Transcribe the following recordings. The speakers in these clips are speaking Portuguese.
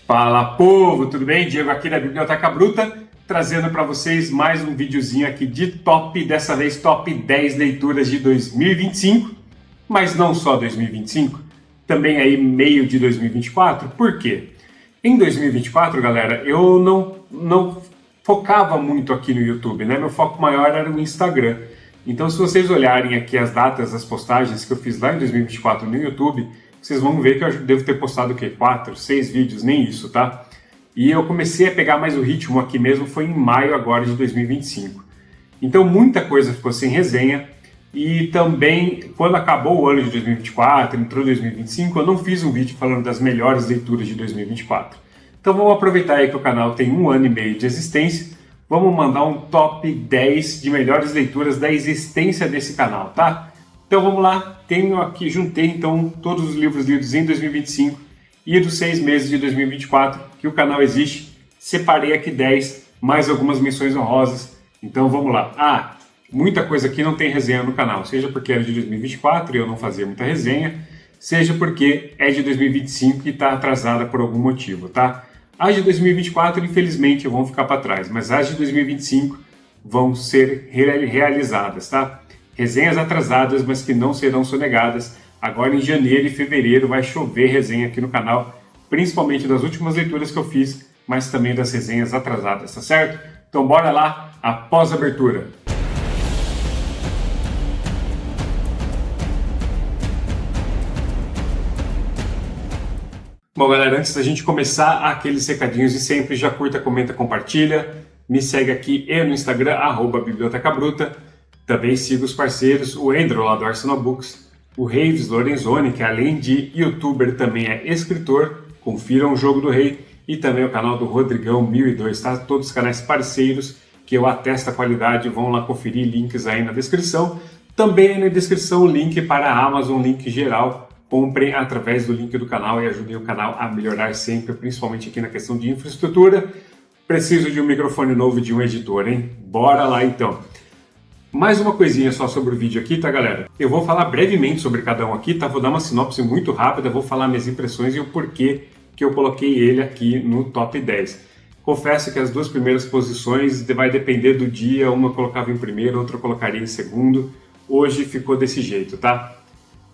Fala povo, tudo bem? Diego aqui da Biblioteca Bruta, trazendo para vocês mais um videozinho aqui de top, dessa vez top 10 leituras de 2025, mas não só 2025, também aí meio de 2024. Por quê? Em 2024, galera, eu não focava muito aqui no YouTube, né? Meu foco maior era no Instagram. Então, se vocês olharem aqui as datas, as postagens que eu fiz lá em 2024 no YouTube, vocês vão ver que eu devo ter postado o quê? 4, 6 vídeos, nem isso, tá? E eu comecei a pegar mais o ritmo aqui mesmo, foi em maio agora de 2025. Então muita coisa ficou sem resenha, e também quando acabou o ano de 2024, entrou 2025, eu não fiz um vídeo falando das melhores leituras de 2024. Então vamos aproveitar aí que o canal tem 1 ano e meio de existência, vamos mandar um top 10 de melhores leituras da existência desse canal, tá? Então vamos lá, tenho aqui, juntei então todos os livros lidos em 2025 e dos 6 meses de 2024 que o canal existe, separei aqui 10, mais algumas menções honrosas, então vamos lá. Muita coisa aqui não tem resenha no canal, seja porque era de 2024 e eu não fazia muita resenha, seja porque é de 2025 e está atrasada por algum motivo, tá? As de 2024, infelizmente, vão ficar para trás, mas as de 2025 vão ser realizadas, tá? Resenhas atrasadas, mas que não serão sonegadas. Agora em janeiro e fevereiro vai chover resenha aqui no canal, principalmente das últimas leituras que eu fiz, mas também das resenhas atrasadas, tá certo? Então bora lá, após a abertura. Bom, galera, antes da gente começar, aqueles recadinhos de sempre, já curta, comenta, compartilha, me segue aqui e no Instagram, @bibliotecabruta. Também siga os parceiros, o Andrew lá do Arsenal Books, o Reives Lorenzoni, que além de youtuber também é escritor, confiram o Jogo do Rei, e também o canal do Rodrigão 1002, tá? Todos os canais parceiros que eu atesto a qualidade, vão lá conferir, links aí na descrição. Também aí na descrição o link para a Amazon, link geral, comprem através do link do canal e ajudem o canal a melhorar sempre, principalmente aqui na questão de infraestrutura. Preciso de um microfone novo e de um editor, hein? Bora lá então! Mais uma coisinha só sobre o vídeo aqui, tá, galera? Eu vou falar brevemente sobre cada um aqui, tá? Vou dar uma sinopse muito rápida, vou falar minhas impressões e o porquê que eu coloquei ele aqui no top 10. Confesso que as duas primeiras posições vai depender do dia, uma eu colocava em primeiro, outra eu colocaria em segundo. Hoje ficou desse jeito, tá?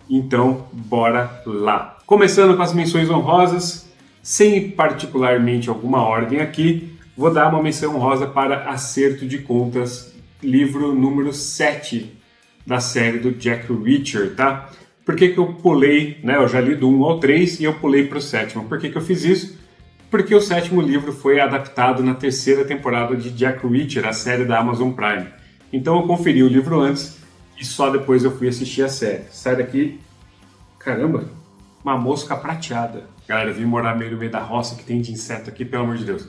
Então, bora lá! Começando com as menções honrosas, sem particularmente alguma ordem aqui, vou dar uma menção honrosa para Acerto de Contas, livro número 7 da série do Jack Reacher, tá? Por que eu pulei, né? Eu já li do 1 ao 3 e eu pulei para o 7º. Por que eu fiz isso? Porque o 7º livro foi adaptado na 3ª temporada de Jack Reacher, a série da Amazon Prime. Então eu conferi o livro antes e só depois eu fui assistir a série. Sai daqui, caramba, uma mosca prateada. Galera, eu vim morar meio no meio da roça que tem de inseto aqui, pelo amor de Deus.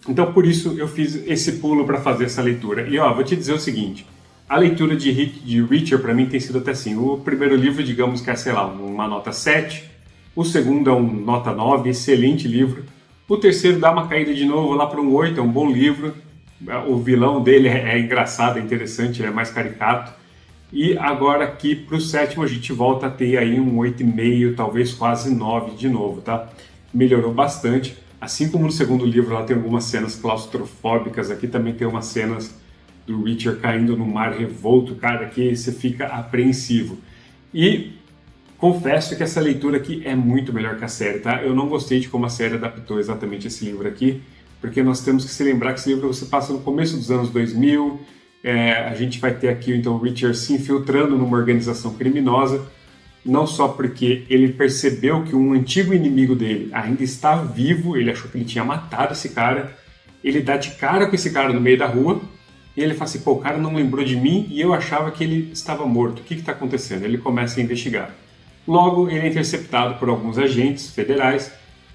Então, por isso, eu fiz esse pulo para fazer essa leitura. E, vou te dizer o seguinte, a leitura de Reacher, para mim, tem sido até assim. O primeiro livro, digamos que é, sei lá, uma nota 7. O segundo é um nota 9, excelente livro. O terceiro dá uma caída de novo lá para um 8, é um bom livro. O vilão dele é engraçado, é interessante, ele é mais caricato. E agora aqui para o 7º a gente volta a ter aí um 8,5, talvez quase 9 de novo, tá? Melhorou bastante. Assim como no segundo livro lá tem algumas cenas claustrofóbicas, aqui também tem umas cenas do Reacher caindo no mar revolto, cara, que você fica apreensivo. E confesso que essa leitura aqui é muito melhor que a série, tá? Eu não gostei de como a série adaptou exatamente esse livro aqui, porque nós temos que se lembrar que esse livro você passa no começo dos anos 2000, a gente vai ter aqui então o Reacher se infiltrando numa organização criminosa, não só porque ele percebeu que um antigo inimigo dele ainda está vivo, ele achou que ele tinha matado esse cara, ele dá de cara com esse cara no meio da rua, e ele fala assim, pô, o cara não lembrou de mim e eu achava que ele estava morto, o que está acontecendo? Ele começa a investigar. Logo, ele é interceptado por alguns agentes federais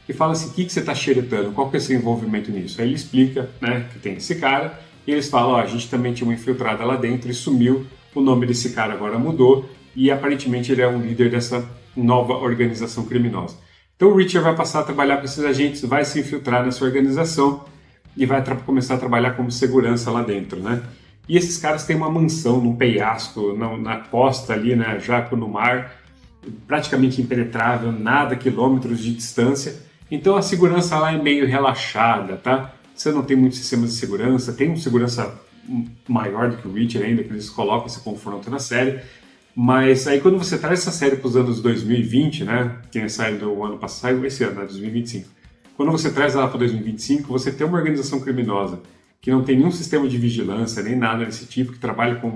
e fala assim, o que você está xeretando? Qual que é o seu envolvimento nisso? Aí ele explica, né, que tem esse cara, e eles falam, a gente também tinha uma infiltrada lá dentro e sumiu, o nome desse cara agora mudou, e aparentemente ele é um líder dessa nova organização criminosa. Então o Reacher vai passar a trabalhar com esses agentes, vai se infiltrar nessa organização e vai começar a trabalhar como segurança lá dentro, né? E esses caras têm uma mansão num penhasco, na costa ali, né, já no mar, praticamente impenetrável, nada quilômetros de distância. Então a segurança lá é meio relaxada, tá? Você não tem muitos sistemas de segurança, tem uma segurança maior do que o Witcher ainda, que eles colocam esse confronto na série. Mas aí quando você traz essa série para os anos 2020, né? Que saiu do ano passado, saiu esse ano, né, 2025. Quando você traz ela para 2025, você tem uma organização criminosa que não tem nenhum sistema de vigilância, nem nada desse tipo, que trabalha com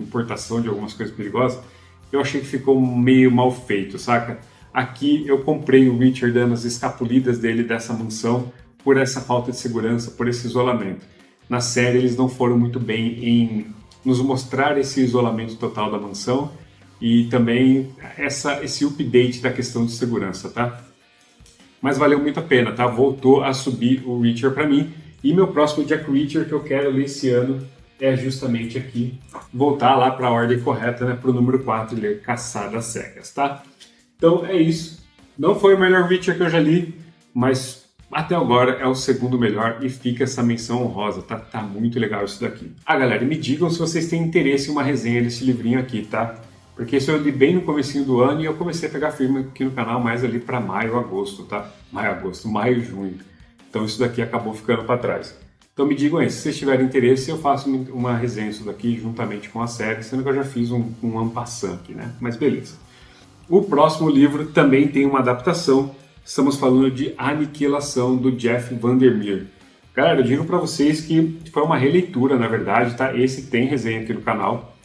importação de algumas coisas perigosas. Eu achei que ficou meio mal feito, saca? Aqui eu comprei o Witcher dando as escapulidas dele dessa mansão por essa falta de segurança, por esse isolamento. Na série eles não foram muito bem em nos mostrar esse isolamento total da mansão e também esse update da questão de segurança, tá? Mas valeu muito a pena, tá? Voltou a subir o Witcher para mim. E meu próximo Jack Reacher que eu quero ler esse ano é justamente aqui, voltar lá para a ordem correta, né? Para o número 4, ler Caçada às Cegas, tá? Então é isso. Não foi o melhor Witcher que eu já li, mas até agora é o segundo melhor e fica essa menção honrosa, tá? Tá muito legal isso daqui. Ah, galera, me digam se vocês têm interesse em uma resenha desse livrinho aqui, tá? Porque isso eu li bem no comecinho do ano e eu comecei a pegar firme aqui no canal mais ali para maio, agosto, tá? Maio, junho. Então isso daqui acabou ficando para trás. Então me digam aí, se vocês tiverem interesse, eu faço uma resenha disso daqui juntamente com a série, sendo que eu já fiz um en passant aqui, né? Mas beleza. O próximo livro também tem uma adaptação. Estamos falando de Aniquilação, do Jeff Vandermeer. Galera, eu digo para vocês que foi uma releitura, na verdade, tá? Esse tem resenha aqui no canal.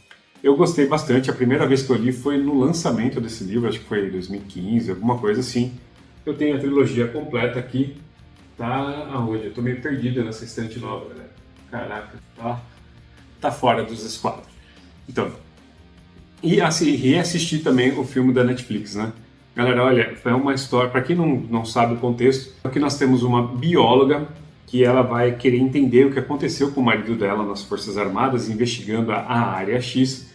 Eu gostei bastante. A primeira vez que eu li foi no lançamento desse livro, acho que foi em 2015, alguma coisa assim. Eu tenho a trilogia completa aqui. Tá aonde? Eu tô meio perdido nessa estante nova, galera. Caraca, tá fora dos esquadros. Então, e assim, reassisti também o filme da Netflix, né? Galera, olha, foi uma história, para quem não sabe o contexto, aqui nós temos uma bióloga que ela vai querer entender o que aconteceu com o marido dela nas Forças Armadas, investigando a Área X.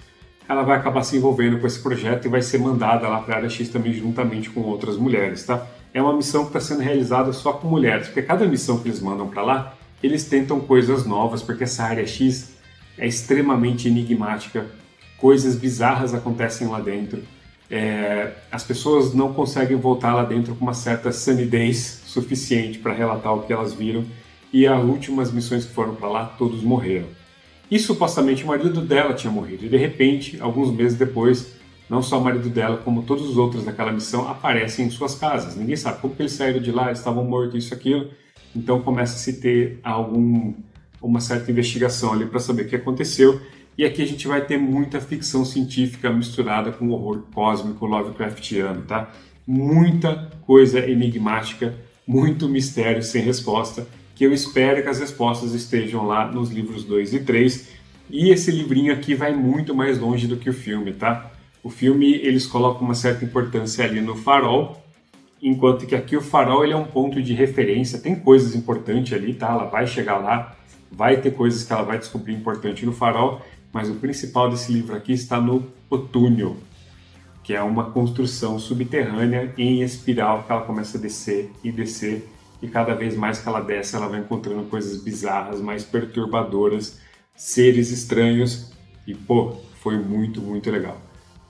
Ela vai acabar se envolvendo com esse projeto e vai ser mandada lá para a Área X também juntamente com outras mulheres, tá? É uma missão que está sendo realizada só com mulheres, porque cada missão que eles mandam para lá, eles tentam coisas novas, porque essa Área X é extremamente enigmática, coisas bizarras acontecem lá dentro. As pessoas não conseguem voltar lá dentro com uma certa sanidez suficiente para relatar o que elas viram, e as últimas missões que foram para lá, todos morreram. E supostamente o marido dela tinha morrido, e de repente, alguns meses depois, não só o marido dela, como todos os outros daquela missão aparecem em suas casas. Ninguém sabe como que eles saíram de lá, eles estavam mortos, isso, aquilo. Então começa a se ter uma certa investigação ali para saber o que aconteceu. E aqui a gente vai ter muita ficção científica misturada com horror cósmico Lovecraftiano, tá? Muita coisa enigmática, muito mistério sem resposta, que eu espero que as respostas estejam lá nos livros 2 e 3. E esse livrinho aqui vai muito mais longe do que o filme, tá? O filme, eles colocam uma certa importância ali no farol, enquanto que aqui o farol ele é um ponto de referência, tem coisas importantes ali, tá? Ela vai chegar lá, vai ter coisas que ela vai descobrir importante no farol, mas o principal desse livro aqui está no túnel, que é uma construção subterrânea em espiral, que ela começa a descer, e cada vez mais que ela desce, ela vai encontrando coisas bizarras, mais perturbadoras, seres estranhos, e pô, foi muito, muito legal.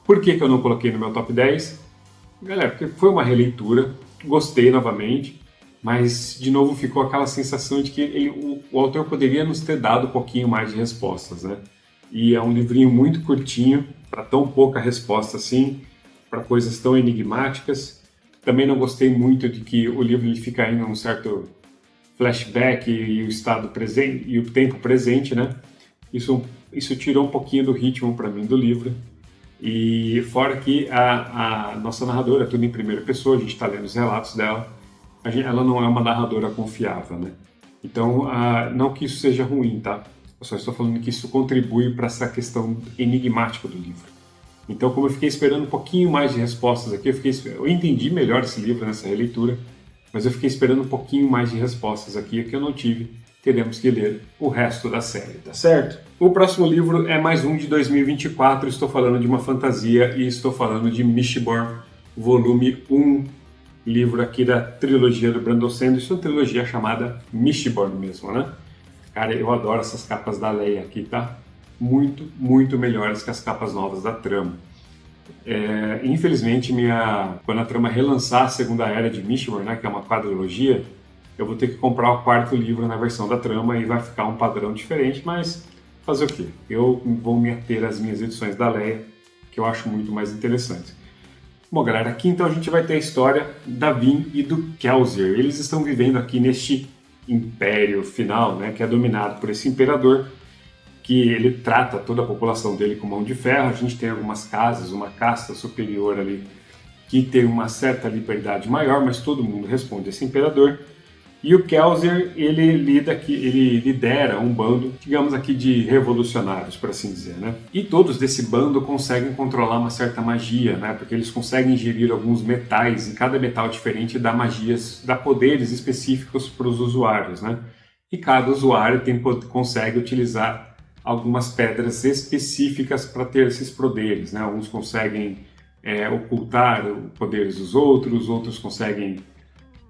Por que eu não coloquei no meu top 10? Galera, porque foi uma releitura, gostei novamente, mas de novo ficou aquela sensação de que o autor poderia nos ter dado um pouquinho mais de respostas, né? E é um livrinho muito curtinho, para tão pouca resposta assim, para coisas tão enigmáticas. Também não gostei muito de que o livro ele fica indo num certo flashback e o estado presente e o tempo presente, né? Isso tirou um pouquinho do ritmo para mim do livro. E fora que a nossa narradora, tudo em primeira pessoa, a gente está lendo os relatos dela, ela não é uma narradora confiável, né? Então, não que isso seja ruim, tá? Eu só estou falando que isso contribui para essa questão enigmática do livro. Então, como eu fiquei esperando um pouquinho mais de respostas aqui, eu entendi melhor esse livro nessa releitura, mas eu fiquei esperando um pouquinho mais de respostas aqui, que eu não tive. Teremos que ler o resto da série, tá certo? O próximo livro é mais um de 2024, estou falando de uma fantasia e estou falando de Mistborn, volume 1, livro aqui da trilogia do Brandon Sanderson, trilogia chamada Mistborn mesmo, né? Cara, eu adoro essas capas da Leia aqui, tá? Muito, muito melhores que as capas novas da trama. Infelizmente, quando a trama relançar a Segunda Era de Mistborn, né, que é uma quadrilogia, eu vou ter que comprar o quarto livro na versão da trama e vai ficar um padrão diferente, mas fazer o quê? Eu vou me ater às minhas edições da Leia, que eu acho muito mais interessantes. Bom, galera, aqui então a gente vai ter a história da Vin e do Kelsier. Eles estão vivendo aqui neste império final, né, que é dominado por esse imperador, que ele trata toda a população dele com mão de ferro. A gente tem algumas casas, uma casta superior ali, que tem uma certa liberdade maior, mas todo mundo responde a esse imperador. E o Kelsier, ele lidera um bando, digamos aqui, de revolucionários, por assim dizer, né? E todos desse bando conseguem controlar uma certa magia, né? Porque eles conseguem ingerir alguns metais, e cada metal diferente dá magias, dá poderes específicos para os usuários, né? E cada usuário consegue utilizar algumas pedras específicas para ter esses poderes, né? Uns conseguem ocultar poderes dos outros conseguem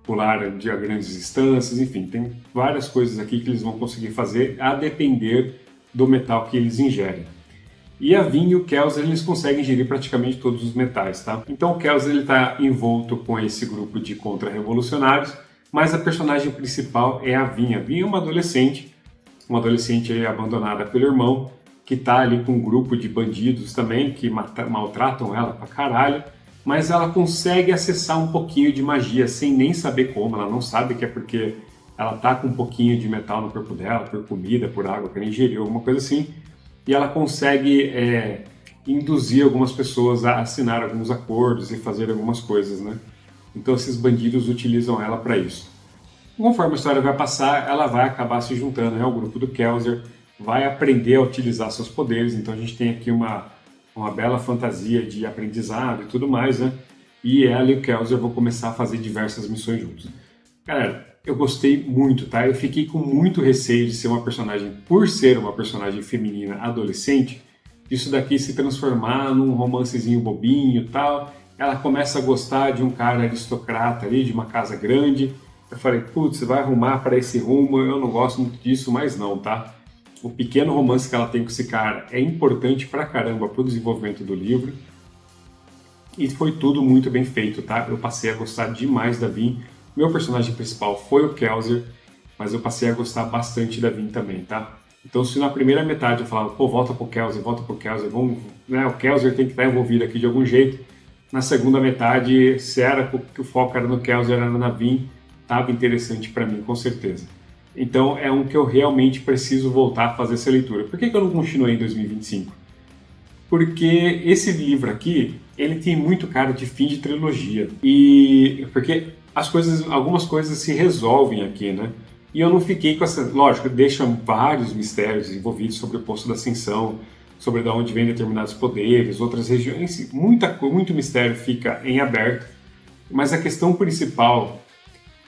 pular de grandes distâncias, enfim, tem várias coisas aqui que eles vão conseguir fazer a depender do metal que eles ingerem. E a Vin e o Kelsier, eles conseguem ingerir praticamente todos os metais, tá? Então o Kelsier está envolto com esse grupo de contra-revolucionários, mas a personagem principal é a Vin. A Vin é uma adolescente abandonada pelo irmão, que está ali com um grupo de bandidos também, que maltratam ela pra caralho, mas ela consegue acessar um pouquinho de magia sem nem saber como. Ela não sabe que é porque ela tá com um pouquinho de metal no corpo dela, por comida, por água que ela ingeriu, alguma coisa assim, e ela consegue induzir algumas pessoas a assinar alguns acordos e fazer algumas coisas, né? Então esses bandidos utilizam ela para isso. Conforme a história vai passar, ela vai acabar se juntando ao grupo do Kelsier, vai aprender a utilizar seus poderes. Então a gente tem aqui uma bela fantasia de aprendizado e tudo mais, né? E ela e o Kelsier vão começar a fazer diversas missões juntos. Galera, eu gostei muito, tá? Eu fiquei com muito receio de ser uma personagem, por ser uma personagem feminina adolescente, isso daqui se transformar num romancezinho bobinho e tal. Ela começa a gostar de um cara aristocrata ali, de uma casa grande. Eu falei, putz, você vai arrumar para esse rumo, eu não gosto muito disso, mas não, tá? O pequeno romance que ela tem com esse cara é importante pra caramba pro desenvolvimento do livro. E foi tudo muito bem feito, tá? Eu passei a gostar demais da Vin. Meu personagem principal foi o Kelsier, mas eu passei a gostar bastante da Vin também, tá? Então se na primeira metade eu falava, pô, volta pro Kelsier, vamos, né? O Kelsier tem que estar envolvido aqui de algum jeito. Na segunda metade, se era que o foco era no Kelsier, era na Vin, tava interessante pra mim, com certeza. Então é um que eu realmente preciso voltar a fazer essa leitura. Por que eu não continuei em 2025? Porque esse livro aqui, ele tem muito cara de fim de trilogia. E porque algumas coisas se resolvem aqui, né? E eu não fiquei com essa... Lógico, deixa vários mistérios envolvidos sobre o Poço da Ascensão, sobre de onde vêm determinados poderes, outras regiões. Muito mistério fica em aberto. Mas a questão principal,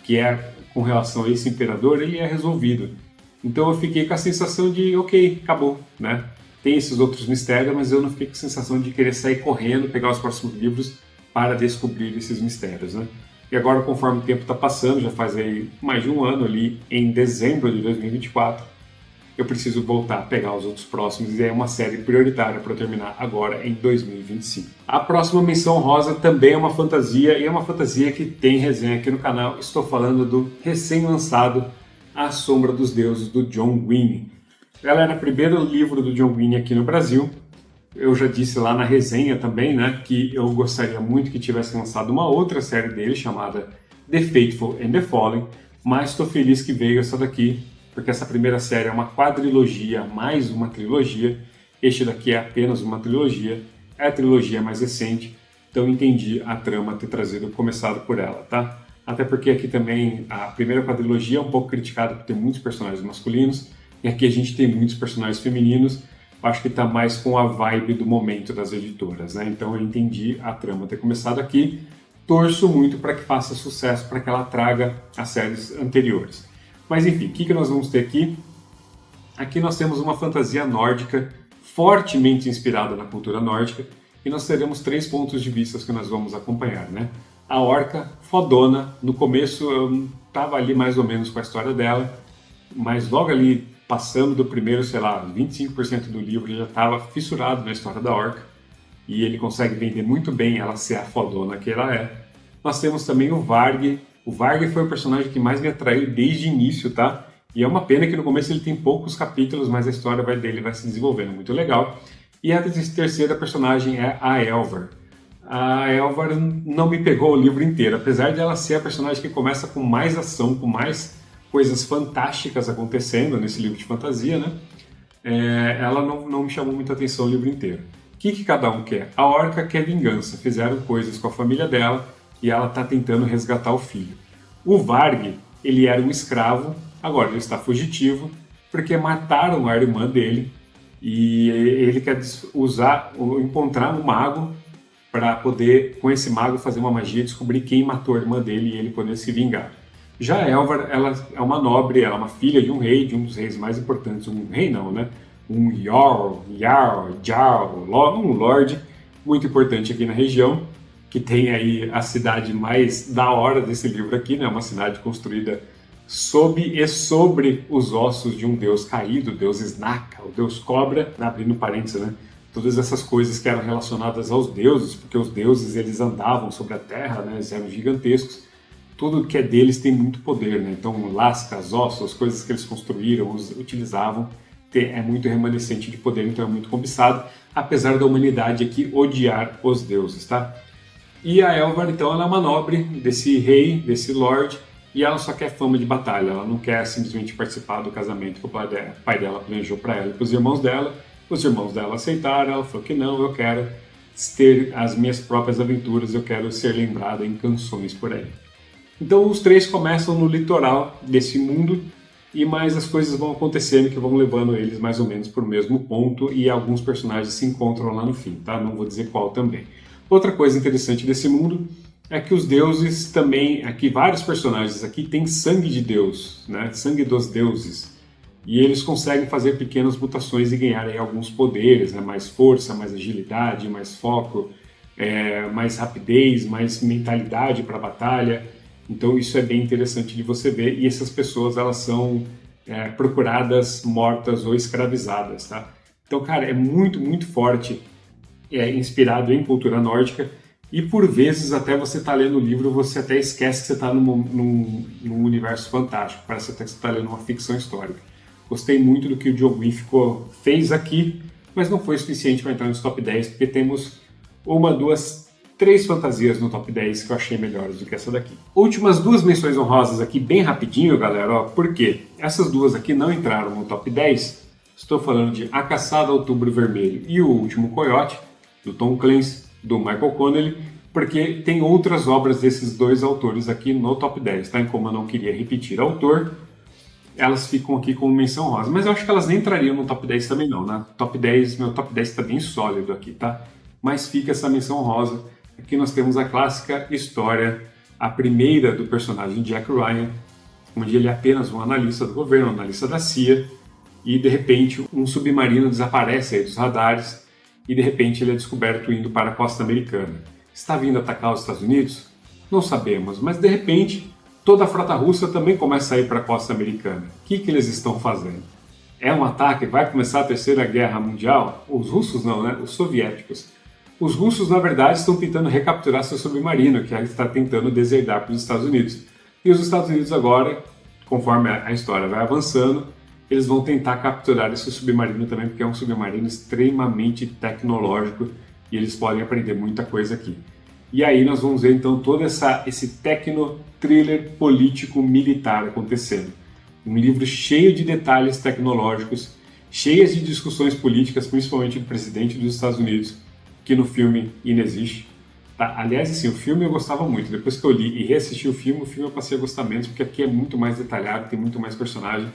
que é com relação a esse imperador, ele é resolvido. Então eu fiquei com a sensação de, ok, acabou, né? Tem esses outros mistérios, mas eu não fiquei com a sensação de querer sair correndo, pegar os próximos livros para descobrir esses mistérios, né? E agora, conforme o tempo está passando, já faz aí mais de um ano ali, em dezembro de 2024, eu preciso voltar a pegar os outros próximos, e é uma série prioritária para eu terminar agora em 2025. A próxima menção rosa também é uma fantasia, e é uma fantasia que tem resenha aqui no canal. Estou falando do recém-lançado A Sombra dos Deuses, do John Green. Galera, primeiro livro do John Green aqui no Brasil. Eu já disse lá na resenha também, né, que eu gostaria muito que tivesse lançado uma outra série dele, chamada The Faithful and the Fallen, mas estou feliz que veio essa daqui, porque essa primeira série é uma quadrilogia, mais uma trilogia. Este daqui é apenas uma trilogia, é a trilogia mais recente, então entendi a trama ter começado por ela, tá? Até porque aqui também a primeira quadrilogia é um pouco criticada por ter muitos personagens masculinos, e aqui a gente tem muitos personagens femininos. Acho que está mais com a vibe do momento das editoras, né? Então eu entendi a trama ter começado aqui, torço muito para que faça sucesso, para que ela traga as séries anteriores. Mas enfim, o que nós vamos ter aqui? Aqui nós temos uma fantasia nórdica, fortemente inspirada na cultura nórdica, e nós teremos 3 pontos de vista que nós vamos acompanhar, né? A orca, fodona, no começo eu estava ali mais ou menos com a história dela, mas logo ali, passando do primeiro, sei lá, 25% do livro, já estava fissurado na história da orca. e ele consegue vender muito bem ela ser a fodona que ela é. Nós temos também o Varg. O Varg foi o personagem que mais me atraiu desde o início, tá? E é uma pena que no começo ele tem poucos capítulos, mas a história dele vai se desenvolvendo muito legal. E a terceira personagem é a Elvar. A Elvar não me pegou o livro inteiro, apesar de ela ser a personagem que começa com mais ação, com mais coisas fantásticas acontecendo nesse livro de fantasia, né? Ela não me chamou muita atenção o livro inteiro. O que cada um quer? A Orca quer vingança, fizeram coisas com a família dela e ela está tentando resgatar o filho. O Varg, ele era um escravo, agora ele está fugitivo, porque mataram a irmã dele e ele quer encontrar um mago para poder, com esse mago, fazer uma magia, descobrir quem matou a irmã dele e ele poder se vingar. Já a Elvar, ela é uma nobre, ela é uma filha de um rei, de um dos reis mais importantes, um rei não, né? Um um lord muito importante aqui na região, que tem aí a cidade mais da hora desse livro aqui, né? Uma cidade construída sobre os ossos de um deus caído, o deus Snaka, o deus cobra, abrindo parênteses, né? Todas essas coisas que eram relacionadas aos deuses, porque os deuses eles andavam sobre a terra, né? Eles eram gigantescos. Tudo que é deles tem muito poder, né? Então, lascas, ossos, coisas que eles construíram, utilizavam, é muito remanescente de poder, então é muito cobiçado, apesar da humanidade aqui odiar os deuses, tá? E a Elvar, então, ela é uma nobre desse rei, desse lord, e ela só quer fama de batalha, ela não quer simplesmente participar do casamento que o pai dela planejou para ela e para os irmãos dela. Os irmãos dela aceitaram, ela falou que não, eu quero ter as minhas próprias aventuras, eu quero ser lembrada em canções por aí. Então os três começam no litoral desse mundo e mais as coisas vão acontecendo que vão levando eles mais ou menos para o mesmo ponto e alguns personagens se encontram lá no fim, tá? Não vou dizer qual também. Outra coisa interessante desse mundo é que os deuses também, aqui vários personagens aqui têm sangue de Deus, né? Sangue dos deuses. E eles conseguem fazer pequenas mutações e ganhar aí alguns poderes, né? Mais força, mais agilidade, mais foco, mais rapidez, mais mentalidade para a batalha. Então isso é bem interessante de você ver. E essas pessoas elas são procuradas, mortas ou escravizadas, tá? Então, cara, é muito, muito forte, inspirado em cultura nórdica. E por vezes até você está lendo o livro, você até esquece que você está num universo fantástico. Parece até que você está lendo uma ficção histórica. Gostei muito do que o Diogo fez aqui, mas não foi suficiente para entrar nos top 10, porque temos uma, duas, três fantasias no top 10 que eu achei melhores do que essa daqui. Últimas duas menções honrosas aqui, bem rapidinho, galera, ó, porque essas duas aqui não entraram no top 10. Estou falando de A Caçada ao Outubro Vermelho e O Último Coiote, do Tom Clancy, do Michael Connelly, porque tem outras obras desses dois autores aqui no top 10, tá? E como eu não queria repetir autor, elas ficam aqui como menção rosa. Mas eu acho que elas nem entrariam no top 10 também não, né? Top 10, meu top 10 está bem sólido aqui, tá? Mas fica essa menção rosa. Aqui nós temos a clássica história, a primeira do personagem Jack Ryan, onde ele é apenas um analista do governo, um analista da CIA, e de repente um submarino desaparece aí dos radares, e de repente ele é descoberto indo para a costa americana. Está vindo atacar os Estados Unidos? Não sabemos, mas de repente toda a frota russa também começa a ir para a costa americana. O que eles estão fazendo? É um ataque? Vai começar a Terceira Guerra Mundial? Os russos não, né? Os soviéticos. Os russos, na verdade, estão tentando recapturar seu submarino, que está tentando deserdar para os Estados Unidos. E os Estados Unidos agora, conforme a história vai avançando, eles vão tentar capturar esse submarino também, porque é um submarino extremamente tecnológico e eles podem aprender muita coisa aqui. E aí nós vamos ver então todo esse tecno-thriller político-militar acontecendo. Um livro cheio de detalhes tecnológicos, cheias de discussões políticas, principalmente do presidente dos Estados Unidos, que no filme inexiste. Tá? Aliás, assim, o filme eu gostava muito. Depois que eu li e reassisti o filme eu passei a gostar menos, porque aqui é muito mais detalhado, tem muito mais personagem.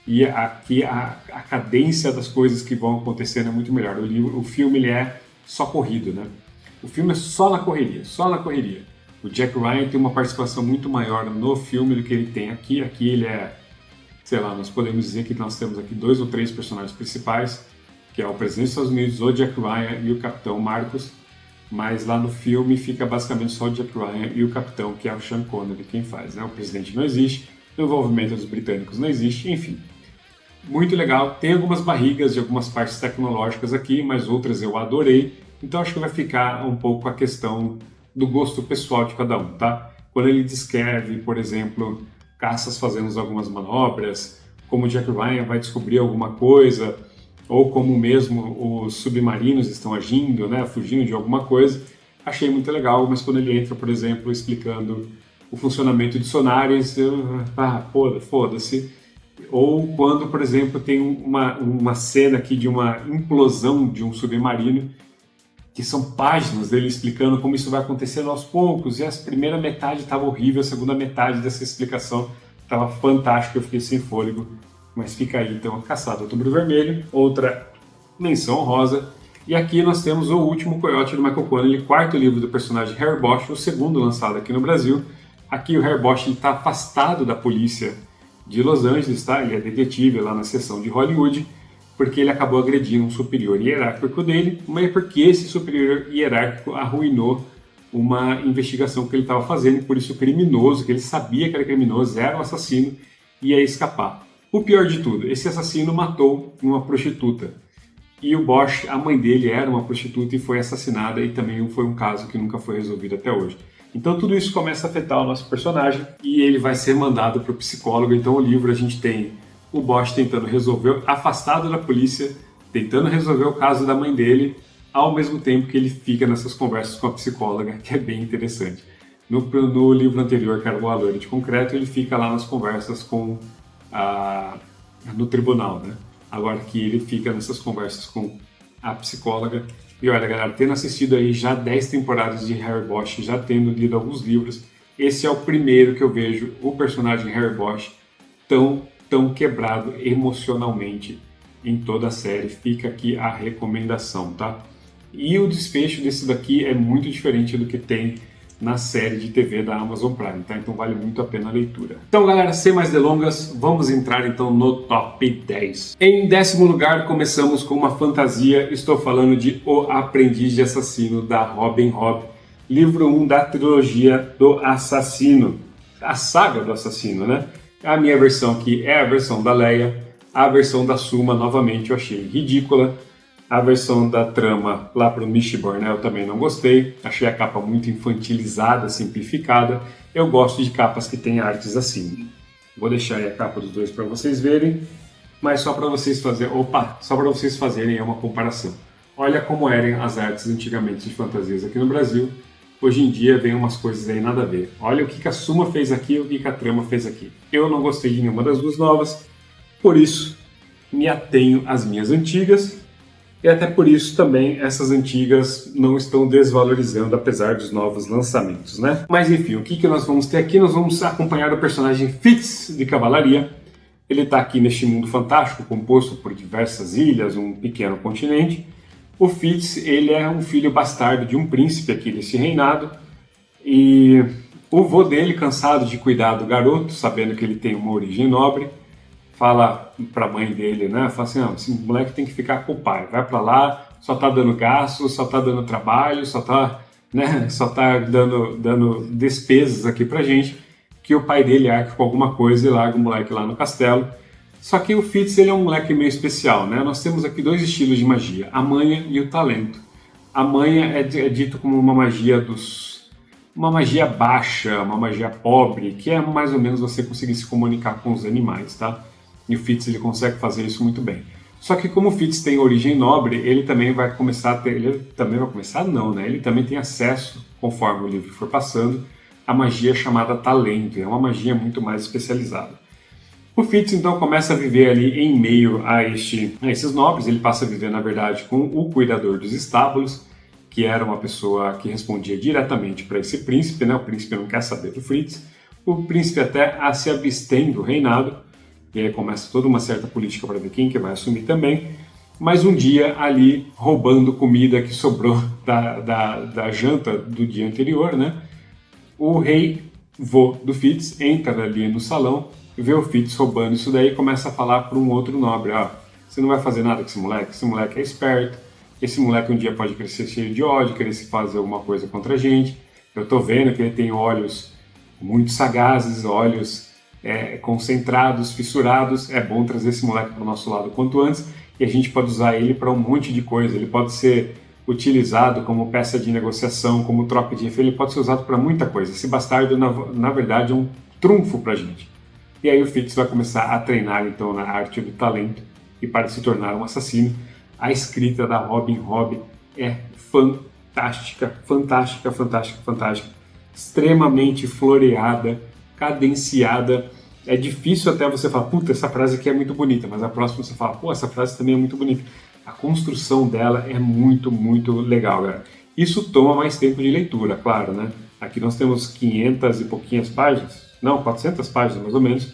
E aqui a cadência das coisas que vão acontecendo é muito melhor. O filme ele é só corrido, né? O filme é só na correria, só na correria. O Jack Ryan tem uma participação muito maior no filme do que ele tem aqui. Aqui ele é, sei lá, nós podemos dizer que nós temos aqui 2 ou 3 personagens principais, que é o presidente dos Estados Unidos, o Jack Ryan e o Capitão Marcos. Mas lá no filme fica basicamente só o Jack Ryan e o Capitão, que é o Sean Connery, quem faz, né? O presidente não existe, o envolvimento dos britânicos não existe, enfim. Muito legal, tem algumas barrigas de algumas partes tecnológicas aqui, mas outras eu adorei. Então acho que vai ficar um pouco a questão do gosto pessoal de cada um, tá? Quando ele descreve, por exemplo, caças fazendo algumas manobras, como Jack Ryan vai descobrir alguma coisa, ou como mesmo os submarinos estão agindo, né, fugindo de alguma coisa, achei muito legal. Mas quando ele entra, por exemplo, explicando o funcionamento de sonares, foda-se. Ou quando, por exemplo, tem uma cena aqui de uma implosão de um submarino, que são páginas dele explicando como isso vai acontecendo aos poucos, e a primeira metade estava horrível, a segunda metade dessa explicação estava fantástica, eu fiquei sem fôlego. Mas fica aí então a Caçada do Outubro Vermelho, outra menção honrosa. E aqui nós temos o Último Coiote do Michael Connelly, quarto livro do personagem Harry Bosch, o segundo lançado aqui no Brasil. Aqui o Harry Bosch está afastado da polícia de Los Angeles, tá? Ele é detetive lá na seção de Hollywood, porque ele acabou agredindo um superior hierárquico dele, mas porque esse superior hierárquico arruinou uma investigação que ele estava fazendo, por isso o criminoso, que ele sabia que era criminoso, era um assassino, ia escapar. O pior de tudo, esse assassino matou uma prostituta. E o Bosch, a mãe dele era uma prostituta e foi assassinada, e também foi um caso que nunca foi resolvido até hoje. Então tudo isso começa a afetar o nosso personagem e ele vai ser mandado para o psicólogo. Então o livro a gente tem o Bosch tentando resolver, afastado da polícia, tentando resolver o caso da mãe dele, ao mesmo tempo que ele fica nessas conversas com a psicóloga, que é bem interessante. No livro anterior, que era o A Loira de Concreto, ele fica lá nas conversas com no tribunal, né? Agora que ele fica nessas conversas com a psicóloga. E olha, galera, tendo assistido aí já 10 temporadas de Harry Bosch, já tendo lido alguns livros, esse é o primeiro que eu vejo o personagem Harry Bosch tão quebrado emocionalmente em toda a série. Fica aqui a recomendação, tá? E o desfecho desse daqui é muito diferente do que tem na série de TV da Amazon Prime, tá? Então vale muito a pena a leitura. Então, galera, sem mais delongas, vamos entrar então no top 10. Em 10º lugar, começamos com uma fantasia. Estou falando de O Aprendiz de Assassino, da Robin Hobb, livro 1 da trilogia do Assassino, a saga do Assassino, né? A minha versão aqui é a versão da Leia, a versão da Suma, novamente, eu achei ridícula. A versão da trama lá para o Mistborn, né, eu também não gostei. Achei a capa muito infantilizada, simplificada. Eu gosto de capas que têm artes assim. Vou deixar aí a capa dos dois para vocês verem, mas só para vocês fazerem uma comparação. Olha como eram as artes antigamente de fantasias aqui no Brasil. Hoje em dia vem umas coisas aí nada a ver. Olha o que a Suma fez aqui, o que a trama fez aqui. Eu não gostei de nenhuma das duas novas, por isso me atenho às minhas antigas. E até por isso também essas antigas não estão desvalorizando, apesar dos novos lançamentos, né? Mas enfim, o que nós vamos ter aqui? Nós vamos acompanhar o personagem Fitz de Cavalaria. Ele está aqui neste mundo fantástico, composto por diversas ilhas, um pequeno continente. O Fitz, ele é um filho bastardo de um príncipe aqui desse reinado. E o vô dele, cansado de cuidar do garoto, sabendo que ele tem uma origem nobre, fala pra mãe dele, né? Fala assim, esse moleque tem que ficar com o pai. Vai pra lá, só tá dando gasto, só tá dando trabalho, só tá dando despesas aqui pra gente, que o pai dele arca com alguma coisa e larga o moleque lá no castelo. Só que o Fitz, ele é um moleque meio especial, né? Nós temos aqui dois estilos de magia, a manha e o talento. A manha é dito como uma magia baixa, uma magia pobre, que é mais ou menos você conseguir se comunicar com os animais, tá? E o Fitz, ele consegue fazer isso muito bem. Só que como o Fitz tem origem nobre, ele também vai começar a ter... Ele também tem acesso, conforme o livro for passando, a magia chamada talento. É uma magia muito mais especializada. O Fitz, então, começa a viver ali em meio a esses nobres. Ele passa a viver, na verdade, com o cuidador dos estábulos, que era uma pessoa que respondia diretamente para esse príncipe, né? O príncipe não quer saber do Fitz. O príncipe até se abstém do reinado. E aí começa toda uma certa política para ver quem que vai assumir também. Mas um dia ali, roubando comida que sobrou da janta do dia anterior, né? O rei, vô do Fitz, entra ali no salão, vê o Fitz roubando isso daí e começa a falar para um outro nobre, você não vai fazer nada com esse moleque é esperto, esse moleque um dia pode crescer cheio de ódio, querer se fazer alguma coisa contra a gente, eu tô vendo que ele tem olhos muito sagazes, olhos concentrados, fissurados, é bom trazer esse moleque para o nosso lado quanto antes, e a gente pode usar ele para um monte de coisa. Ele pode ser utilizado como peça de negociação, como troca de refém, ele pode ser usado para muita coisa. Esse bastardo, na verdade, é um trunfo para a gente. E aí o Fix vai começar a treinar, então, na arte do talento e para se tornar um assassino. A escrita da Robin Hobb é fantástica, fantástica, fantástica, fantástica. Extremamente floreada, cadenciada. É difícil até você falar, puta, essa frase aqui é muito bonita, mas a próxima você fala, pô, essa frase também é muito bonita. A construção dela é muito, muito legal, galera. Isso toma mais tempo de leitura, claro, né? Aqui nós temos 500 e pouquinhas páginas, não, 400 páginas mais ou menos,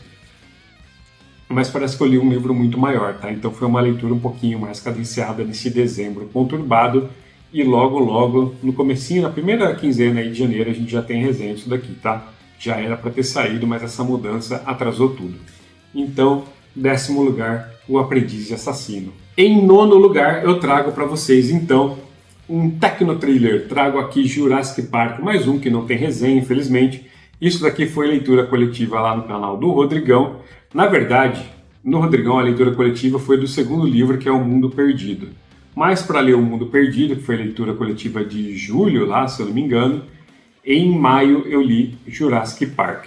mas parece que eu li um livro muito maior, tá? Então foi uma leitura um pouquinho mais cadenciada nesse dezembro conturbado e logo, logo, no comecinho, na primeira quinzena aí de janeiro, a gente já tem resenha disso daqui, tá? Já era para ter saído, mas essa mudança atrasou tudo. Então, 10º lugar, O Aprendiz de Assassino. Em 9º lugar, eu trago para vocês, então, um Tecno-Thriller. Trago aqui Jurassic Park, mais um que não tem resenha, infelizmente. Isso daqui foi leitura coletiva lá no canal do Rodrigão. Na verdade, no Rodrigão, a leitura coletiva foi do segundo livro, que é O Mundo Perdido. Mas para ler O Mundo Perdido, que foi a leitura coletiva de julho, lá, se eu não me engano, em maio eu li Jurassic Park.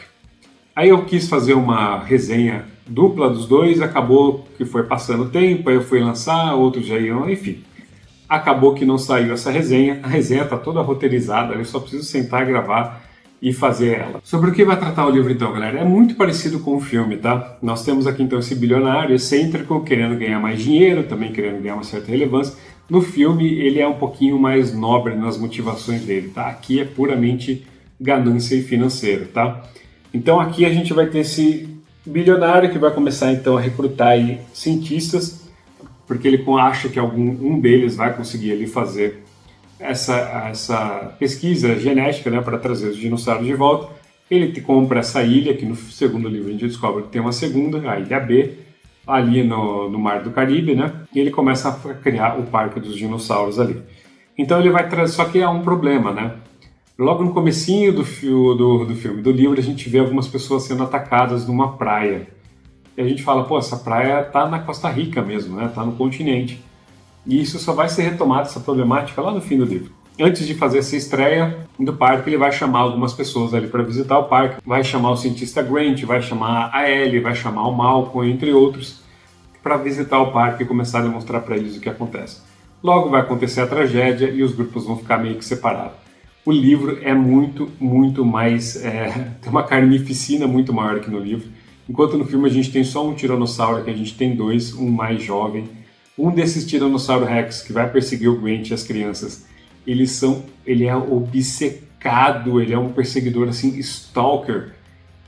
Aí eu quis fazer uma resenha dupla dos dois, acabou que foi passando o tempo, aí eu fui lançar, outros já iam, enfim. Acabou que não saiu essa resenha, a resenha está toda roteirizada, eu só preciso sentar, gravar e fazer ela. Sobre o que vai tratar o livro então, galera? É muito parecido com o filme, tá? Nós temos aqui então esse bilionário excêntrico querendo ganhar mais dinheiro, também querendo ganhar uma certa relevância. No filme ele é um pouquinho mais nobre nas motivações dele, tá? Aqui é puramente ganância e financeiro, tá? Então aqui a gente vai ter esse bilionário que vai começar então a recrutar aí cientistas, porque ele acha que um deles vai conseguir ali fazer essa pesquisa genética, né, para trazer os dinossauros de volta. Ele compra essa ilha, que no segundo livro a gente descobre que tem uma segunda, a Ilha B, ali no Mar do Caribe, né, e ele começa a criar o Parque dos Dinossauros ali. Então ele vai trazer, só que há um problema, né? Logo no comecinho do filme, do livro, a gente vê algumas pessoas sendo atacadas numa praia. E a gente fala, pô, essa praia tá na Costa Rica mesmo, né? Tá no continente. E isso só vai ser retomado, essa problemática, lá no fim do livro. Antes de fazer essa estreia do parque, ele vai chamar algumas pessoas ali para visitar o parque. Vai chamar o cientista Grant, vai chamar a Ellie, vai chamar o Malcolm, entre outros, para visitar o parque e começar a demonstrar para eles o que acontece. Logo vai acontecer a tragédia e os grupos vão ficar meio que separados. O livro é muito, muito mais... tem uma carnificina muito maior que no livro. Enquanto no filme a gente tem só um tiranossauro, que a gente tem dois, um mais jovem. Um desses Tiranossauro Rex, que vai perseguir o Grant e as crianças, ele é obcecado, ele é um perseguidor assim, stalker,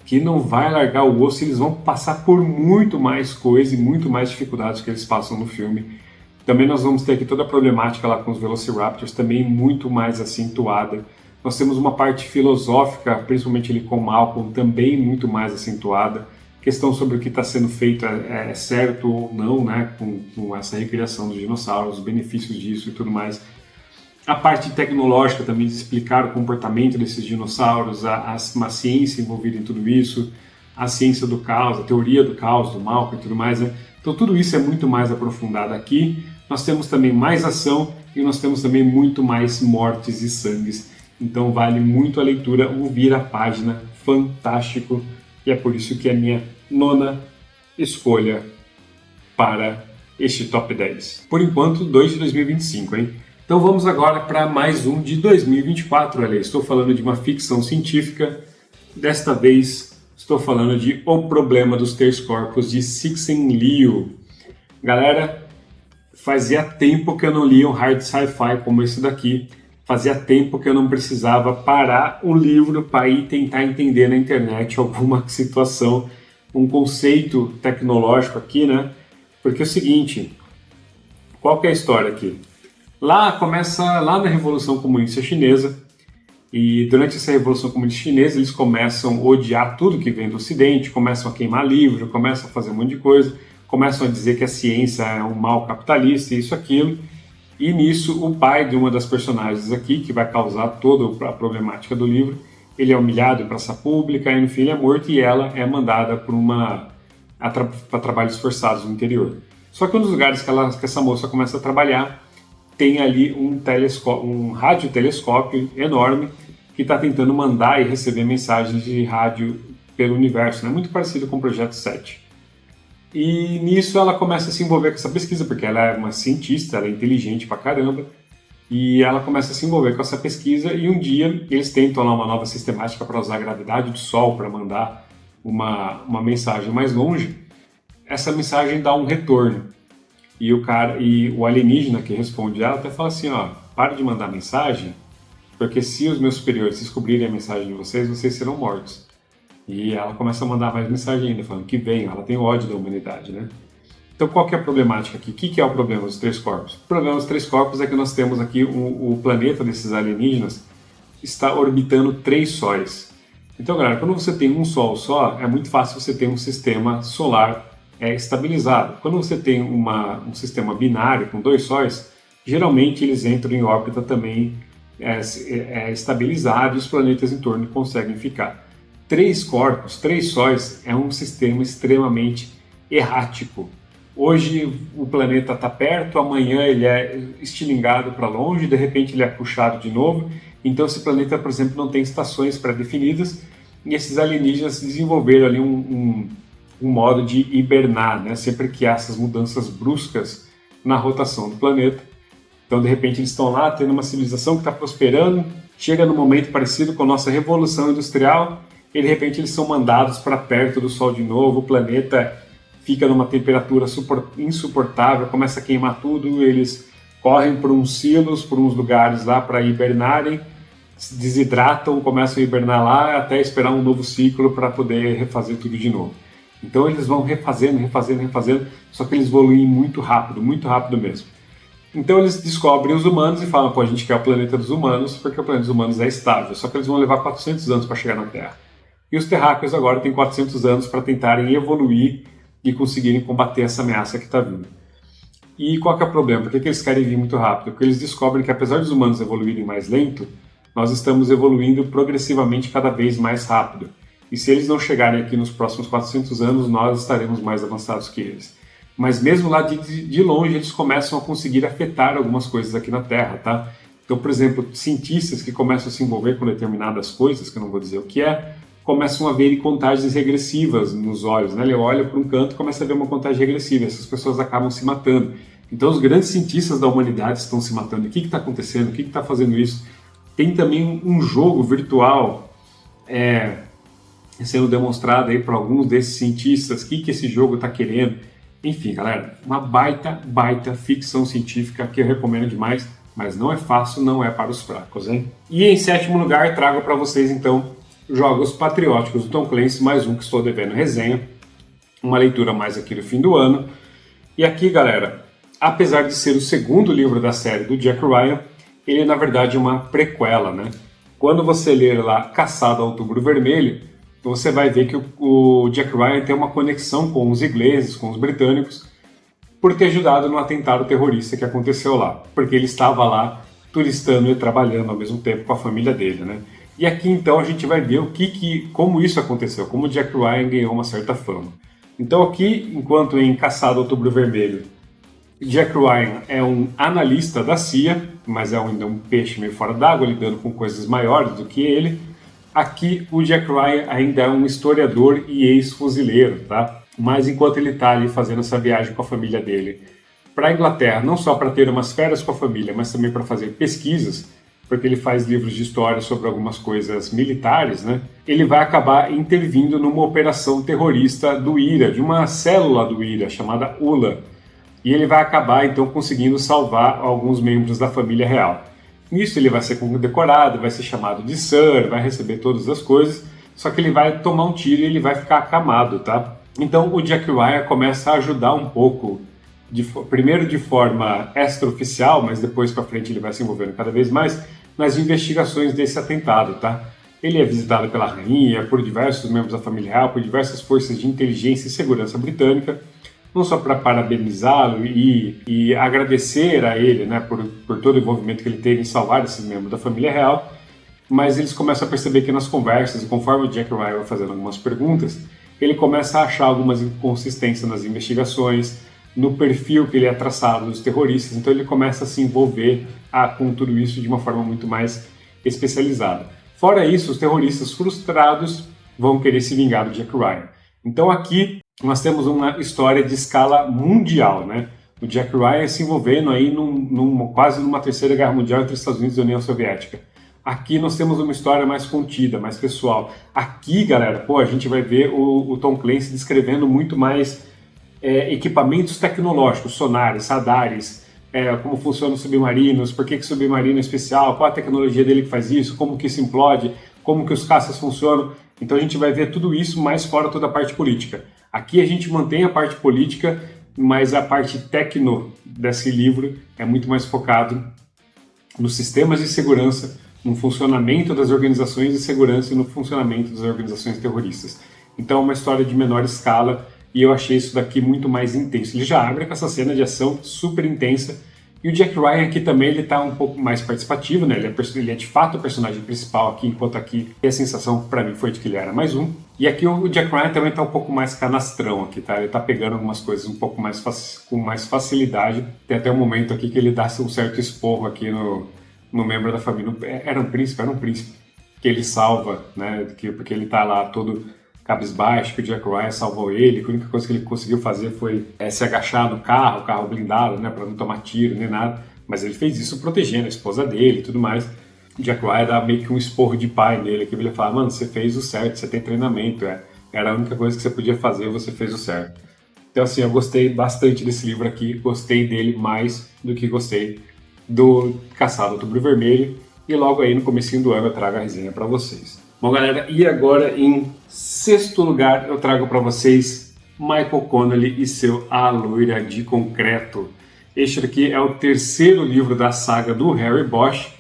que não vai largar o osso, eles vão passar por muito mais coisa e muito mais dificuldades que eles passam no filme. Também nós vamos ter aqui toda a problemática lá com os Velociraptors, também muito mais acentuada. Nós temos uma parte filosófica, principalmente ali com o Malcolm, também muito mais acentuada. Questão sobre o que está sendo feito é certo ou não, né, com essa recriação dos dinossauros, os benefícios disso e tudo mais. A parte tecnológica também de explicar o comportamento desses dinossauros, uma ciência envolvida em tudo isso, a ciência do caos, a teoria do caos, do Malcolm e tudo mais, né? Então tudo isso é muito mais aprofundado aqui. Nós temos também mais ação e nós temos também muito mais mortes e sangues. Então vale muito a leitura, o vira-página fantástico. E é por isso que é a minha 9ª escolha para este top 10. Por enquanto, 2 de 2025, hein? Então vamos agora para mais um de 2024. Olha, estou falando de uma ficção científica. Desta vez estou falando de O Problema dos Três Corpos, de Cixin Liu. Galera, fazia tempo que eu não lia um hard sci-fi como esse daqui. Fazia tempo que eu não precisava parar um livro para ir tentar entender na internet alguma situação, um conceito tecnológico aqui, né? Porque é o seguinte, qual que é a história aqui? Começa lá na Revolução Comunista Chinesa, e durante essa Revolução Comunista Chinesa eles começam a odiar tudo que vem do Ocidente, começam a queimar livro, começam a fazer um monte de coisa, começam a dizer que a ciência é um mal capitalista, isso, aquilo. E nisso, o pai de uma das personagens aqui, que vai causar toda a problemática do livro, ele é humilhado em praça pública, e no fim ele é morto, e ela é mandada para trabalhos forçados no interior. Só que um dos lugares que essa moça começa a trabalhar tem ali um radiotelescópio enorme que está tentando mandar e receber mensagens de rádio pelo universo, né? Muito parecido com o Projeto 7. E nisso ela começa a se envolver com essa pesquisa, porque ela é uma cientista, ela é inteligente pra caramba, e ela começa a se envolver com essa pesquisa, e um dia eles tentam lá uma nova sistemática para usar a gravidade do Sol para mandar uma mensagem mais longe. Essa mensagem dá um retorno. E o alienígena que responde ela até fala assim, ó, para de mandar mensagem, porque se os meus superiores descobrirem a mensagem de vocês serão mortos. E ela começa a mandar mais mensagem ainda, falando que vem, ela tem ódio da humanidade, né? Então qual que é a problemática aqui? O que é o problema dos três corpos? O problema dos três corpos é que nós temos aqui o planeta desses alienígenas está orbitando 3 sóis. Então, galera, quando você tem um Sol só, é muito fácil você ter um sistema solar estabilizado. Quando você tem um sistema binário com 2 sóis, geralmente eles entram em órbita também estabilizado e os planetas em torno conseguem ficar. 3 corpos, 3 sóis, é um sistema extremamente errático. Hoje o planeta está perto, amanhã ele é estilingado para longe, de repente ele é puxado de novo. Então esse planeta, por exemplo, não tem estações pré-definidas e esses alienígenas desenvolveram ali um modo de hibernar, né? Sempre que há essas mudanças bruscas na rotação do planeta. Então de repente eles estão lá tendo uma civilização que está prosperando, chega num momento parecido com a nossa revolução industrial e de repente eles são mandados para perto do Sol de novo, o planeta fica numa temperatura insuportável, começa a queimar tudo, eles correm por uns silos, por uns lugares lá para hibernarem, se desidratam, começam a hibernar lá até esperar um novo ciclo para poder refazer tudo de novo. Então eles vão refazendo, só que eles evoluem muito rápido mesmo. Então eles descobrem os humanos e falam, pô, a gente quer o planeta dos humanos porque o planeta dos humanos é estável, só que eles vão levar 400 anos para chegar na Terra. E os terráqueos agora têm 400 anos para tentarem evoluir e conseguirem combater essa ameaça que está vindo. E qual que é o problema? Por que eles querem vir muito rápido? Porque eles descobrem que apesar dos humanos evoluírem mais lento, nós estamos evoluindo progressivamente cada vez mais rápido. E se eles não chegarem aqui nos próximos 400 anos, nós estaremos mais avançados que eles. Mas mesmo lá de longe, eles começam a conseguir afetar algumas coisas aqui na Terra, tá? Então, por exemplo, cientistas que começam a se envolver com determinadas coisas, que eu não vou dizer o que é, começam a ver contagens regressivas nos olhos, né? Ele olha para um canto e começa a ver uma contagem regressiva, essas pessoas acabam se matando. Então os grandes cientistas da humanidade estão se matando. O que está acontecendo? O que está fazendo isso? Tem também um jogo virtual sendo demonstrado aí para alguns desses cientistas, o que esse jogo está querendo. Enfim, galera, uma baita ficção científica que eu recomendo demais, mas não é fácil, não é para os fracos, hein? E em 7º lugar, trago para vocês então Jogos Patrióticos do Tom Clancy, mais um que estou devendo resenha, uma leitura mais aqui no fim do ano. E aqui, galera, apesar de ser o 2º livro da série do Jack Ryan, ele na verdade é uma prequela, né? Quando você ler lá Caçado ao Outubro Vermelho, você vai ver que o Jack Ryan tem uma conexão com os ingleses, com os britânicos, por ter ajudado no atentado terrorista que aconteceu lá, porque ele estava lá turistando e trabalhando ao mesmo tempo com a família dele, né? E aqui então a gente vai ver como isso aconteceu, como o Jack Ryan ganhou uma certa fama. Então aqui, enquanto em Caçado ao Outubro Vermelho, Jack Ryan é um analista da CIA, mas é ainda um peixe meio fora d'água, lidando com coisas maiores do que ele. Aqui o Jack Ryan ainda é um historiador e ex-fuzileiro, tá? Mas enquanto ele está ali fazendo essa viagem com a família dele para a Inglaterra, não só para ter umas férias com a família, mas também para fazer pesquisas, porque ele faz livros de história sobre algumas coisas militares, né? Ele vai acabar intervindo numa operação terrorista do IRA, de uma célula do IRA, chamada ULA. E ele vai acabar, então, conseguindo salvar alguns membros da família real. Nisso ele vai ser condecorado, vai ser chamado de Sir, vai receber todas as coisas, só que ele vai tomar um tiro e ele vai ficar acamado, tá? Então o Jack Ryan começa a ajudar um pouco, primeiro de forma extraoficial, mas depois para frente ele vai se envolvendo cada vez mais nas investigações desse atentado, tá? Ele é visitado pela rainha, por diversos membros da família real, por diversas forças de inteligência e segurança britânica, não só para parabenizá-lo e agradecer a ele, né, por todo o envolvimento que ele teve em salvar esses membros da família real, mas eles começam a perceber que nas conversas, e conforme o Jack Ryan vai fazendo algumas perguntas, ele começa a achar algumas inconsistências nas investigações, no perfil que ele é traçado dos terroristas, então ele começa a se envolver com tudo isso de uma forma muito mais especializada. Fora isso, os terroristas frustrados vão querer se vingar do Jack Ryan. Então aqui nós temos uma história de escala mundial, né? O Jack Ryan se envolvendo aí quase numa terceira guerra mundial entre Estados Unidos e União Soviética. Aqui nós temos uma história mais contida, mais pessoal. Aqui, galera, a gente vai ver o Tom Clancy descrevendo muito mais equipamentos tecnológicos, sonares, radares, como funcionam os submarinos, por que submarino é especial, qual a tecnologia dele que faz isso, como que isso implode, como que os caças funcionam. Então a gente vai ver tudo isso, mais fora toda a parte política. Aqui a gente mantém a parte política, mas a parte tecno desse livro é muito mais focado nos sistemas de segurança, no funcionamento das organizações de segurança e no funcionamento das organizações terroristas. Então é uma história de menor escala e eu achei isso daqui muito mais intenso. Ele já abre com essa cena de ação super intensa e o Jack Ryan aqui também ele tá um pouco mais participativo, né? Ele é de fato o personagem principal aqui, enquanto aqui a sensação para mim foi de que ele era mais um. E aqui o Jack Ryan também tá um pouco mais canastrão aqui, tá? Ele tá pegando algumas coisas um pouco mais com mais facilidade. Tem até um momento aqui que ele dá um certo esporro aqui no membro da família. Era um príncipe, que ele salva, né? Porque ele tá lá todo cabisbaixo, que o Jack Ryan salvou ele. A única coisa que ele conseguiu fazer foi se agachar no carro blindado, né? Para não tomar tiro nem nada. Mas ele fez isso protegendo a esposa dele e tudo mais. O Jack Ryan dá meio que um esporro de pai nele, que ele fala, mano, você fez o certo, você tem treinamento, era a única coisa que você podia fazer, você fez o certo. Então assim, eu gostei bastante desse livro aqui, gostei dele mais do que gostei do Caçado Outubro Vermelho, e logo aí no comecinho do ano eu trago a resenha para vocês. Bom galera, e agora em sexto lugar eu trago para vocês Michael Connelly e seu A Loira de Concreto. Este aqui é o terceiro livro da saga do Harry Bosch.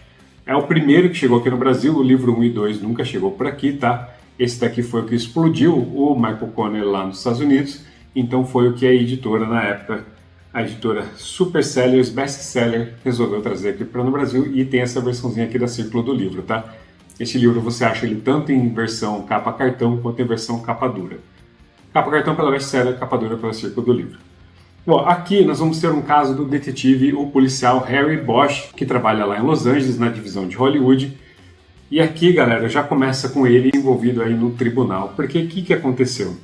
É o primeiro que chegou aqui no Brasil, o livro 1 e 2 nunca chegou por aqui, tá? Esse daqui foi o que explodiu o Michael Connelly lá nos Estados Unidos, então foi o que a editora na época, a editora Super Sellers, Best Seller, resolveu trazer aqui para o Brasil e tem essa versãozinha aqui da Círculo do Livro, tá? Este livro você acha ele tanto em versão capa cartão quanto em versão capa dura. Capa cartão pela Best Seller, capa dura pela Círculo do Livro. Bom, aqui nós vamos ter um caso do detetive, o policial Harry Bosch, que trabalha lá em Los Angeles, na divisão de Hollywood. E aqui, galera, já começa com ele envolvido aí no tribunal. Porque o que aconteceu?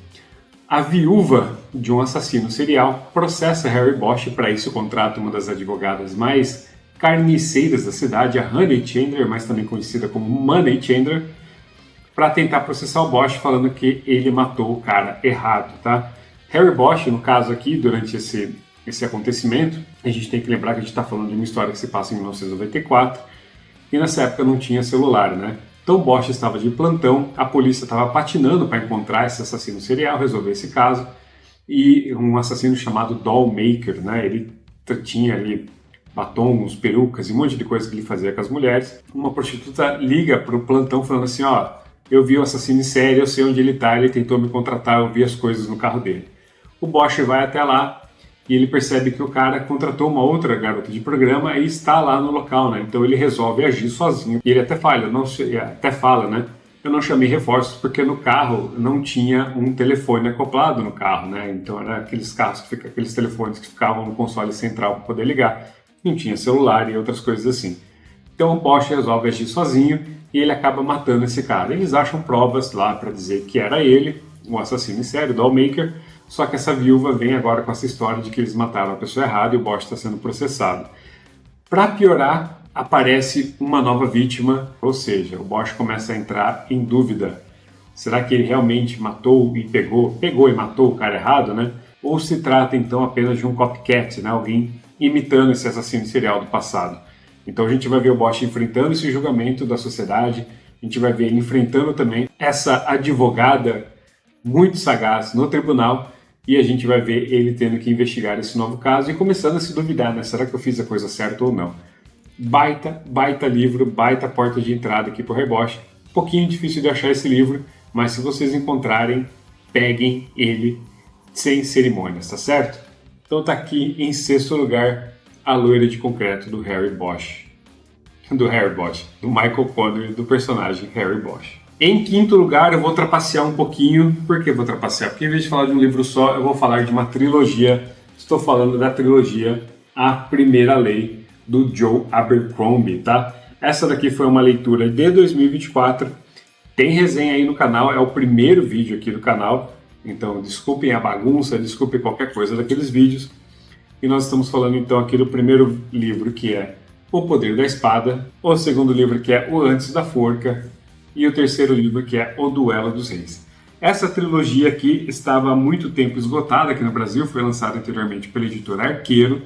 A viúva de um assassino serial processa Harry Bosch, para isso contrata uma das advogadas mais carniceiras da cidade, a Honey Chandler, mais também conhecida como Money Chandler, para tentar processar o Bosch, falando que ele matou o cara errado, tá? Harry Bosch, no caso aqui, durante esse acontecimento, a gente tem que lembrar que a gente está falando de uma história que se passa em 1994 e nessa época não tinha celular, né? Então o Bosch estava de plantão, a polícia estava patinando para encontrar esse assassino serial, resolver esse caso, e um assassino chamado Dollmaker, né? Ele tinha ali batons, perucas e um monte de coisa que ele fazia com as mulheres. Uma prostituta liga para o plantão falando assim, ó, eu vi o assassino em série, eu sei onde ele está, ele tentou me contratar, eu vi as coisas no carro dele. O Bosch vai até lá e ele percebe que o cara contratou uma outra garota de programa e está lá no local, né? Então ele resolve agir sozinho. E ele até fala, né? Eu não chamei reforços porque no carro não tinha um telefone acoplado no carro, né? Então era aqueles aqueles telefones que ficavam no console central para poder ligar. Não tinha celular e outras coisas assim. Então o Bosch resolve agir sozinho e ele acaba matando esse cara. Eles acham provas lá para dizer que era ele, o assassino em série, o Dollmaker. Só que essa viúva vem agora com essa história de que eles mataram a pessoa errada e o Bosch está sendo processado. Para piorar, aparece uma nova vítima, ou seja, o Bosch começa a entrar em dúvida. Será que ele realmente matou e pegou e matou o cara errado, né? Ou se trata então apenas de um copycat, né? Alguém imitando esse assassino serial do passado. Então a gente vai ver o Bosch enfrentando esse julgamento da sociedade, a gente vai ver ele enfrentando também essa advogada muito sagaz no tribunal, e a gente vai ver ele tendo que investigar esse novo caso e começando a se duvidar, né? Será que eu fiz a coisa certa ou não? Baita livro, baita porta de entrada aqui pro Harry Bosch. Um pouquinho difícil de achar esse livro, mas se vocês encontrarem, peguem ele sem cerimônias, tá certo? Então tá aqui em sexto lugar, A Loira de Concreto, do Harry Bosch. Do Michael Connelly, do personagem Harry Bosch. Em quinto lugar, eu vou trapacear um pouquinho. Por que vou trapacear? Porque em vez de falar de um livro só, eu vou falar de uma trilogia Estou falando da trilogia A Primeira Lei, do Joe Abercrombie, tá? Essa daqui foi uma leitura de 2024, tem resenha aí no canal, é o primeiro vídeo aqui do canal, então desculpem a bagunça, desculpem qualquer coisa daqueles vídeos. E nós estamos falando então aqui do primeiro livro, que é O Poder da Espada, o segundo livro, que é O Antes da Forca, e o terceiro livro, que é O Duelo dos Reis. Essa trilogia aqui estava há muito tempo esgotada aqui no Brasil, foi lançada anteriormente pela editora Arqueiro,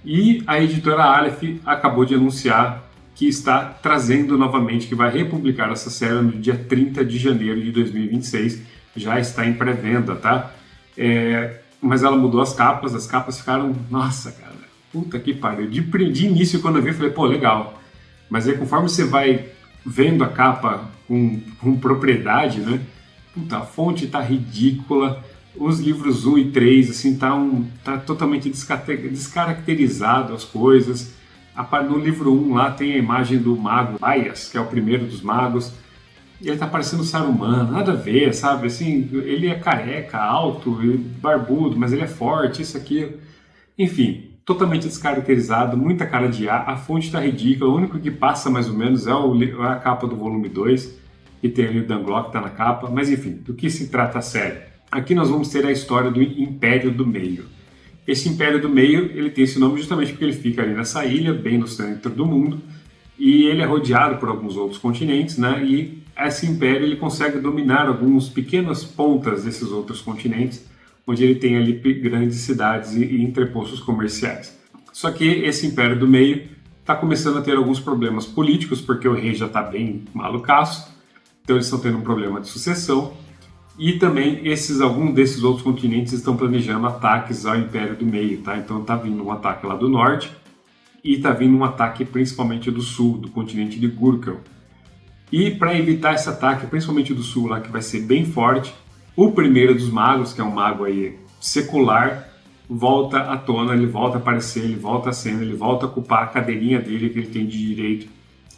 e a editora Aleph acabou de anunciar que está trazendo novamente, que vai republicar essa série no dia 30 de janeiro de 2026, já está em pré-venda, tá? Mas ela mudou as capas ficaram, nossa, cara, puta que pariu. De início, quando eu vi, eu falei, pô, legal. Mas aí, conforme você vai vendo a capa com propriedade, né? Puta, a fonte tá ridícula, os livros 1 e 3, assim, tá totalmente descaracterizado as coisas. No livro 1 lá tem a imagem do mago Bias, que é o primeiro dos magos, e ele tá parecendo Saruman, nada a ver, sabe? Assim, ele é careca, alto, barbudo, mas ele é forte, isso aqui. Enfim, totalmente descaracterizado, muita cara de A fonte tá ridícula, o único que passa mais ou menos é a capa do volume 2, que tem ali o Dan Glock que tá na capa, mas enfim, do que se trata a série? Aqui nós vamos ter a história do Império do Meio. Esse Império do Meio, ele tem esse nome justamente porque ele fica ali nessa ilha, bem no centro do mundo, e ele é rodeado por alguns outros continentes, né? E esse império ele consegue dominar algumas pequenas pontas desses outros continentes, onde ele tem ali grandes cidades e entrepostos comerciais. Só que esse Império do Meio está começando a ter alguns problemas políticos, porque o rei já está bem malucaço, então eles estão tendo um problema de sucessão, e também alguns desses outros continentes estão planejando ataques ao Império do Meio, tá? Então está vindo um ataque lá do norte, e está vindo um ataque principalmente do sul, do continente de Gurkel. E para evitar esse ataque, principalmente do sul lá, que vai ser bem forte, o primeiro dos magos, que é um mago aí secular, volta à tona, ele volta a aparecer, ele volta à cena, ele volta a ocupar a cadeirinha dele que ele tem de direito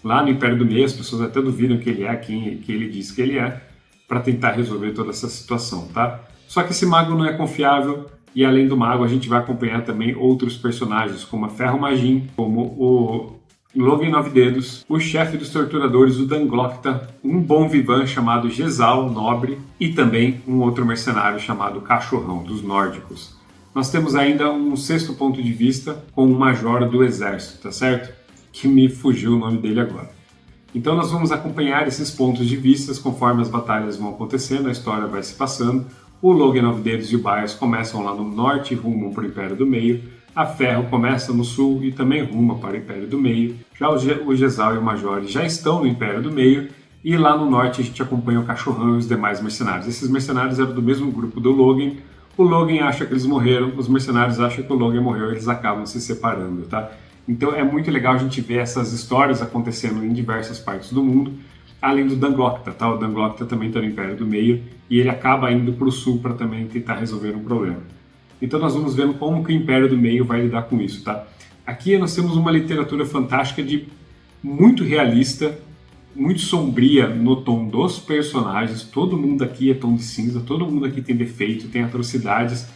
lá no Império do Meio. As pessoas até duvidam que ele é quem que ele diz que ele é, para tentar resolver toda essa situação, tá? Só que esse mago não é confiável, e além do mago a gente vai acompanhar também outros personagens, como a Ferro Magin, como o Logan Nove Dedos, o chefe dos torturadores, o Dan Glokta, um bom vivan chamado Jezal Nobre, e também um outro mercenário chamado Cachorrão, dos nórdicos. Nós temos ainda um sexto ponto de vista com um major do exército, tá certo? Que me fugiu o nome dele agora. Então nós vamos acompanhar esses pontos de vista conforme as batalhas vão acontecendo, a história vai se passando. O Logan Nove Dedos e o Bias começam lá no norte e rumam para o Império do Meio. A Ferro começa no sul e também ruma para o Império do Meio. Já o Jezal e o Major já estão no Império do Meio. E lá no norte a gente acompanha o Cachorrão e os demais mercenários. Esses mercenários eram do mesmo grupo do Logan. O Logan acha que eles morreram, os mercenários acham que o Logan morreu e eles acabam se separando, tá? Então é muito legal a gente ver essas histórias acontecendo em diversas partes do mundo, além do Dan Glokta, tá? O Dan Glokta também está no Império do Meio e ele acaba indo para o sul para também tentar resolver um problema. Então nós vamos vendo como que o Império do Meio vai lidar com isso, tá? Aqui nós temos uma literatura fantástica muito realista, muito sombria no tom dos personagens. Todo mundo aqui é tom de cinza, todo mundo aqui tem defeito, tem atrocidades,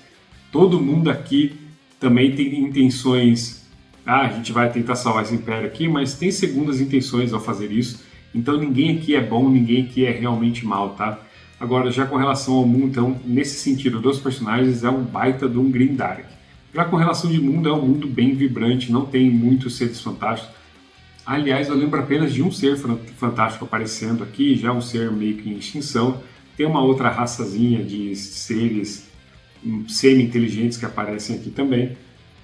todo mundo aqui também tem intenções. A gente vai tentar salvar esse império aqui, mas tem segundas intenções ao fazer isso. Então ninguém aqui é bom, ninguém aqui é realmente mal, tá? Agora, já com relação ao mundo, então, nesse sentido dos personagens, é um baita de um Grimdark. Já com relação de mundo, é um mundo bem vibrante, não tem muitos seres fantásticos. Aliás, eu lembro apenas de um ser fantástico aparecendo aqui, já um ser meio que em extinção. Tem uma outra raçazinha de seres semi-inteligentes que aparecem aqui também.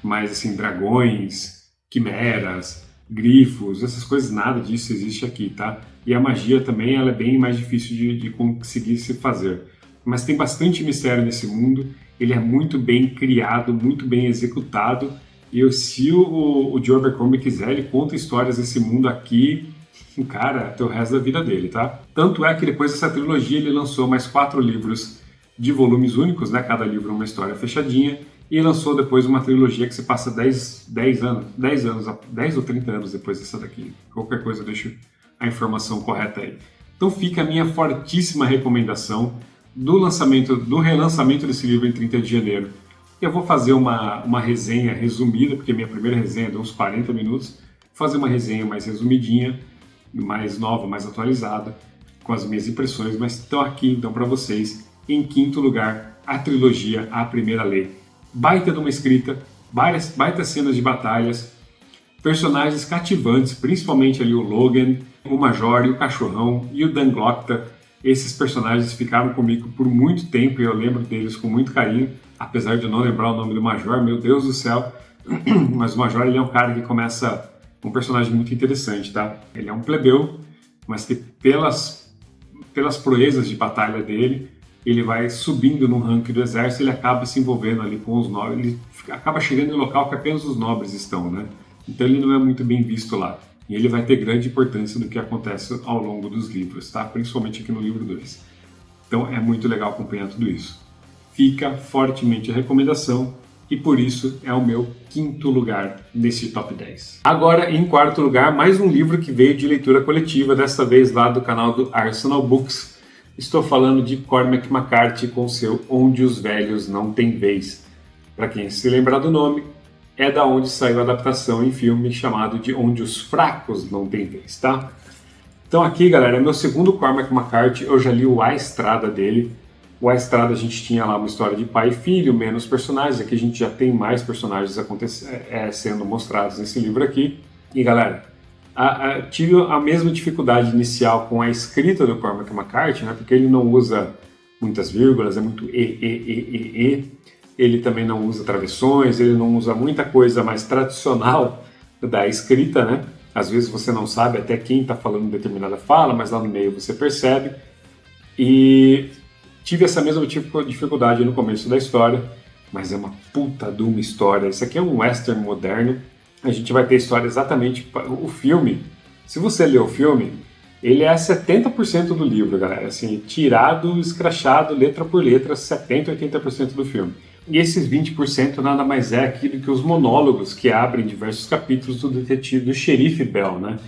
Mas, assim, dragões, quimeras, grifos, essas coisas, nada disso existe aqui, tá? E a magia também, ela é bem mais difícil de conseguir se fazer. Mas tem bastante mistério nesse mundo, ele é muito bem criado, muito bem executado, e se o Joe Abercrombie quiser, ele conta histórias desse mundo aqui, cara, até o resto da vida dele, tá? Tanto é que depois dessa trilogia ele lançou mais 4 livros de volumes únicos, né? Cada livro uma história fechadinha, e lançou depois uma trilogia que se passa 10 ou 30 anos depois dessa daqui. Qualquer coisa eu deixo a informação correta aí. Então fica a minha fortíssima recomendação do relançamento desse livro em 30 de janeiro Eu vou fazer uma resenha resumida, porque minha primeira resenha deu uns 40 minutos. Vou fazer uma resenha mais resumidinha, mais nova, mais atualizada, com as minhas impressões, mas estão aqui então para vocês. Em quinto lugar, a trilogia A Primeira Lei. Baita de uma escrita, baita cenas de batalhas, personagens cativantes, principalmente ali o Logan, o Major e o Cachorrão e o Dan Glokta. Esses personagens ficaram comigo por muito tempo e eu lembro deles com muito carinho, apesar de eu não lembrar o nome do Major, meu Deus do céu. Mas o Major, ele é um cara que começa um personagem muito interessante, tá? Ele é um plebeu, mas que pelas proezas de batalha dele, ele vai subindo no ranking do exército, ele acaba se envolvendo ali com os nobres, ele acaba chegando em um local que apenas os nobres estão, né? Então ele não é muito bem visto lá. E ele vai ter grande importância no que acontece ao longo dos livros, tá? Principalmente aqui no livro 2. Então é muito legal acompanhar tudo isso. Fica fortemente a recomendação e por isso é o meu quinto lugar nesse top 10. Agora, em quarto lugar, mais um livro que veio de leitura coletiva, desta vez lá do canal do Arsenal Books. Estou falando de Cormac McCarthy com seu Onde os Velhos Não Têm Vez. Para quem se lembrar do nome, é da onde saiu a adaptação em filme chamado de Onde os Fracos Não Têm Vez, tá? Então aqui, galera, é meu segundo Cormac McCarthy, eu já li o A Estrada dele. O A Estrada a gente tinha lá uma história de pai e filho, menos personagens, aqui a gente já tem mais personagens sendo mostrados nesse livro aqui. E galera, tive a mesma dificuldade inicial com a escrita do Cormac McCarthy, né, porque ele não usa muitas vírgulas, é muito e. Ele também não usa travessões, ele não usa muita coisa mais tradicional da escrita, né? Às vezes você não sabe até quem está falando determinada fala, mas lá no meio você percebe. E tive essa mesma dificuldade no começo da história, mas é uma puta de uma história. Isso aqui é um western moderno. A gente vai ter história exatamente... O filme, se você ler o filme, ele é 70% do livro, galera. Assim, tirado, escrachado, letra por letra, 70%, 80% do filme. E esses 20% nada mais é aquilo que os monólogos que abrem diversos capítulos do detetive, do xerife Bell, né?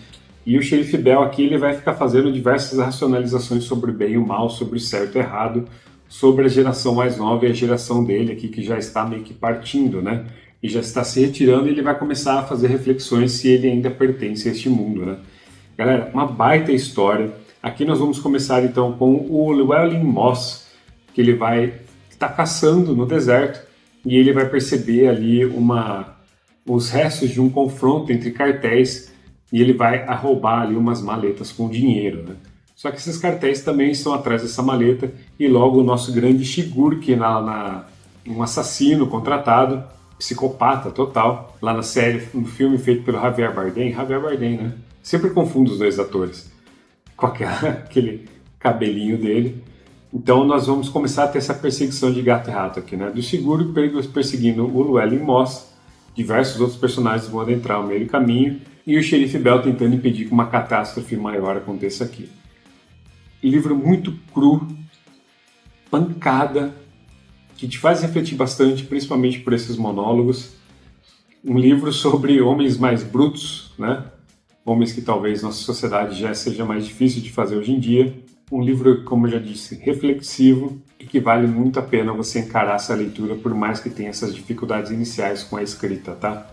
E o xerife Bell aqui ele vai ficar fazendo diversas racionalizações sobre o bem e o mal, sobre o certo e o errado, sobre a geração mais nova e a geração dele aqui que já está meio que partindo, né? E já está se retirando e ele vai começar a fazer reflexões se ele ainda pertence a este mundo, né? Galera, uma baita história. Aqui nós vamos começar então com o Llewellyn Moss, que ele vai estar caçando no deserto e ele vai perceber ali os restos de um confronto entre cartéis e ele vai roubar ali umas maletas com dinheiro, né? Só que esses cartéis também estão atrás dessa maleta e logo o nosso grande Shigur, que um assassino contratado, psicopata total, lá na série, no filme feito pelo Javier Bardem, né? Sempre confundo os dois atores, com aquele cabelinho dele. Então nós vamos começar a ter essa perseguição de gato e rato aqui, né? Do Shigur perseguindo o Llewellyn Moss, diversos outros personagens vão adentrar o meio do caminho, e o xerife Bell tentando impedir que uma catástrofe maior aconteça aqui. Livro muito cru, pancada, que te faz refletir bastante, principalmente por esses monólogos. Um livro sobre homens mais brutos, né? Homens que talvez nossa sociedade já seja mais difícil de fazer hoje em dia. Um livro, como eu já disse, reflexivo e que vale muito a pena você encarar essa leitura, por mais que tenha essas dificuldades iniciais com a escrita, tá?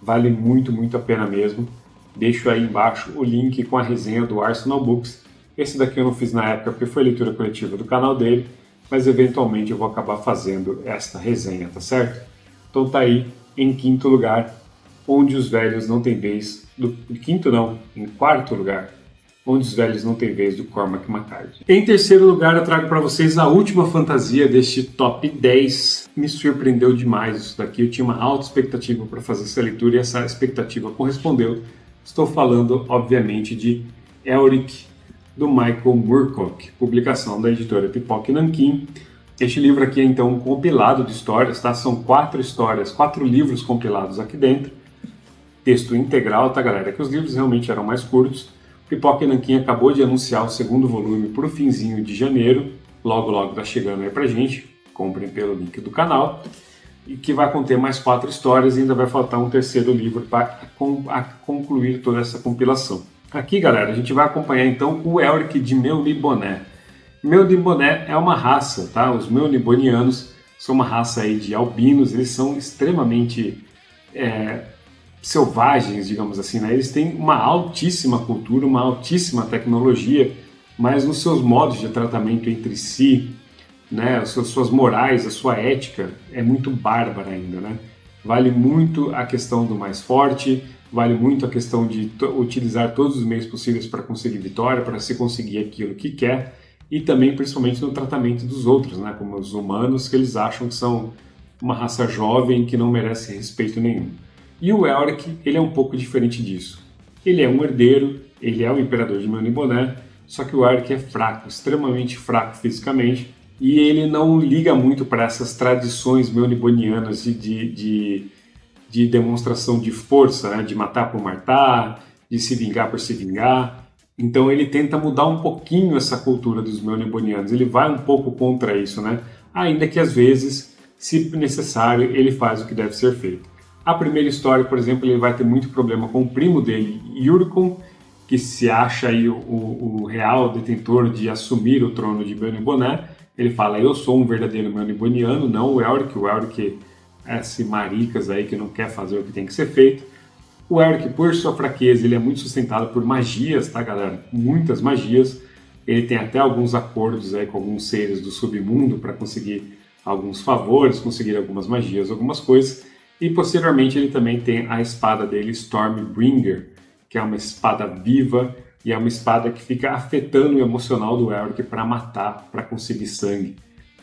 Vale muito, muito a pena mesmo. Deixo aí embaixo o link com a resenha do Arsenal Books. Esse daqui eu não fiz na época porque foi leitura coletiva do canal dele, mas eventualmente eu vou acabar fazendo esta resenha, tá certo? Então tá aí, em quinto lugar, Onde os Velhos Não Têm Vez, em quarto lugar, Onde os Velhos Não Têm Vez, do Cormac McCarthy. Em terceiro lugar, eu trago para vocês a última fantasia deste top 10. Me surpreendeu demais isso daqui, eu tinha uma alta expectativa para fazer essa leitura e essa expectativa correspondeu. Estou falando, obviamente, de Elric, do Michael Moorcock, publicação da editora Pipoca e Nanquim. Este livro aqui é então um compilado de histórias, tá? São 4 histórias, 4 livros compilados aqui dentro. Texto integral, tá, galera? Que os livros realmente eram mais curtos. Pipoca e Nanquim acabou de anunciar o segundo volume para o finzinho de janeiro. Logo tá chegando aí pra gente. Comprem pelo link do canal. E que vai conter mais 4 histórias e ainda vai faltar um terceiro livro para concluir toda essa compilação. Aqui, galera, a gente vai acompanhar então o Elric de Melniboné. Melniboné é uma raça, tá? Os Melnibonianos são uma raça aí de albinos, eles são extremamente selvagens, digamos assim, né? Eles têm uma altíssima cultura, uma altíssima tecnologia, mas nos seus modos de tratamento entre si, né, as suas morais, a sua ética é muito bárbara ainda, né? Vale muito a questão do mais forte, vale muito a questão de utilizar todos os meios possíveis para conseguir vitória, para se conseguir aquilo que quer, e também principalmente no tratamento dos outros, né, como os humanos, que eles acham que são uma raça jovem que não merece respeito nenhum. E o Elric, ele é um pouco diferente disso. Ele é um herdeiro, ele é o imperador de Melniboné, só que o Elric é fraco, extremamente fraco fisicamente, e ele não liga muito para essas tradições melnibonianas de demonstração de força, né? De matar por matar, de se vingar por se vingar. Então ele tenta mudar um pouquinho essa cultura dos melnibonianos, ele vai um pouco contra isso, né? Ainda que às vezes, se necessário, ele faz o que deve ser feito. A primeira história, por exemplo, ele vai ter muito problema com o primo dele, Yurkon, que se acha aí o real detentor de assumir o trono de Melniboné. Ele fala, eu sou um verdadeiro melniboniano, não o Elric é esse maricas aí que não quer fazer o que tem que ser feito. O Elric, por sua fraqueza, ele é muito sustentado por magias, tá, galera? Muitas magias. Ele tem até alguns acordos aí com alguns seres do submundo para conseguir alguns favores, conseguir algumas magias, algumas coisas. E posteriormente ele também tem a espada dele, Stormbringer, que é uma espada viva e é uma espada que fica afetando o emocional do Elric para matar, para conseguir sangue.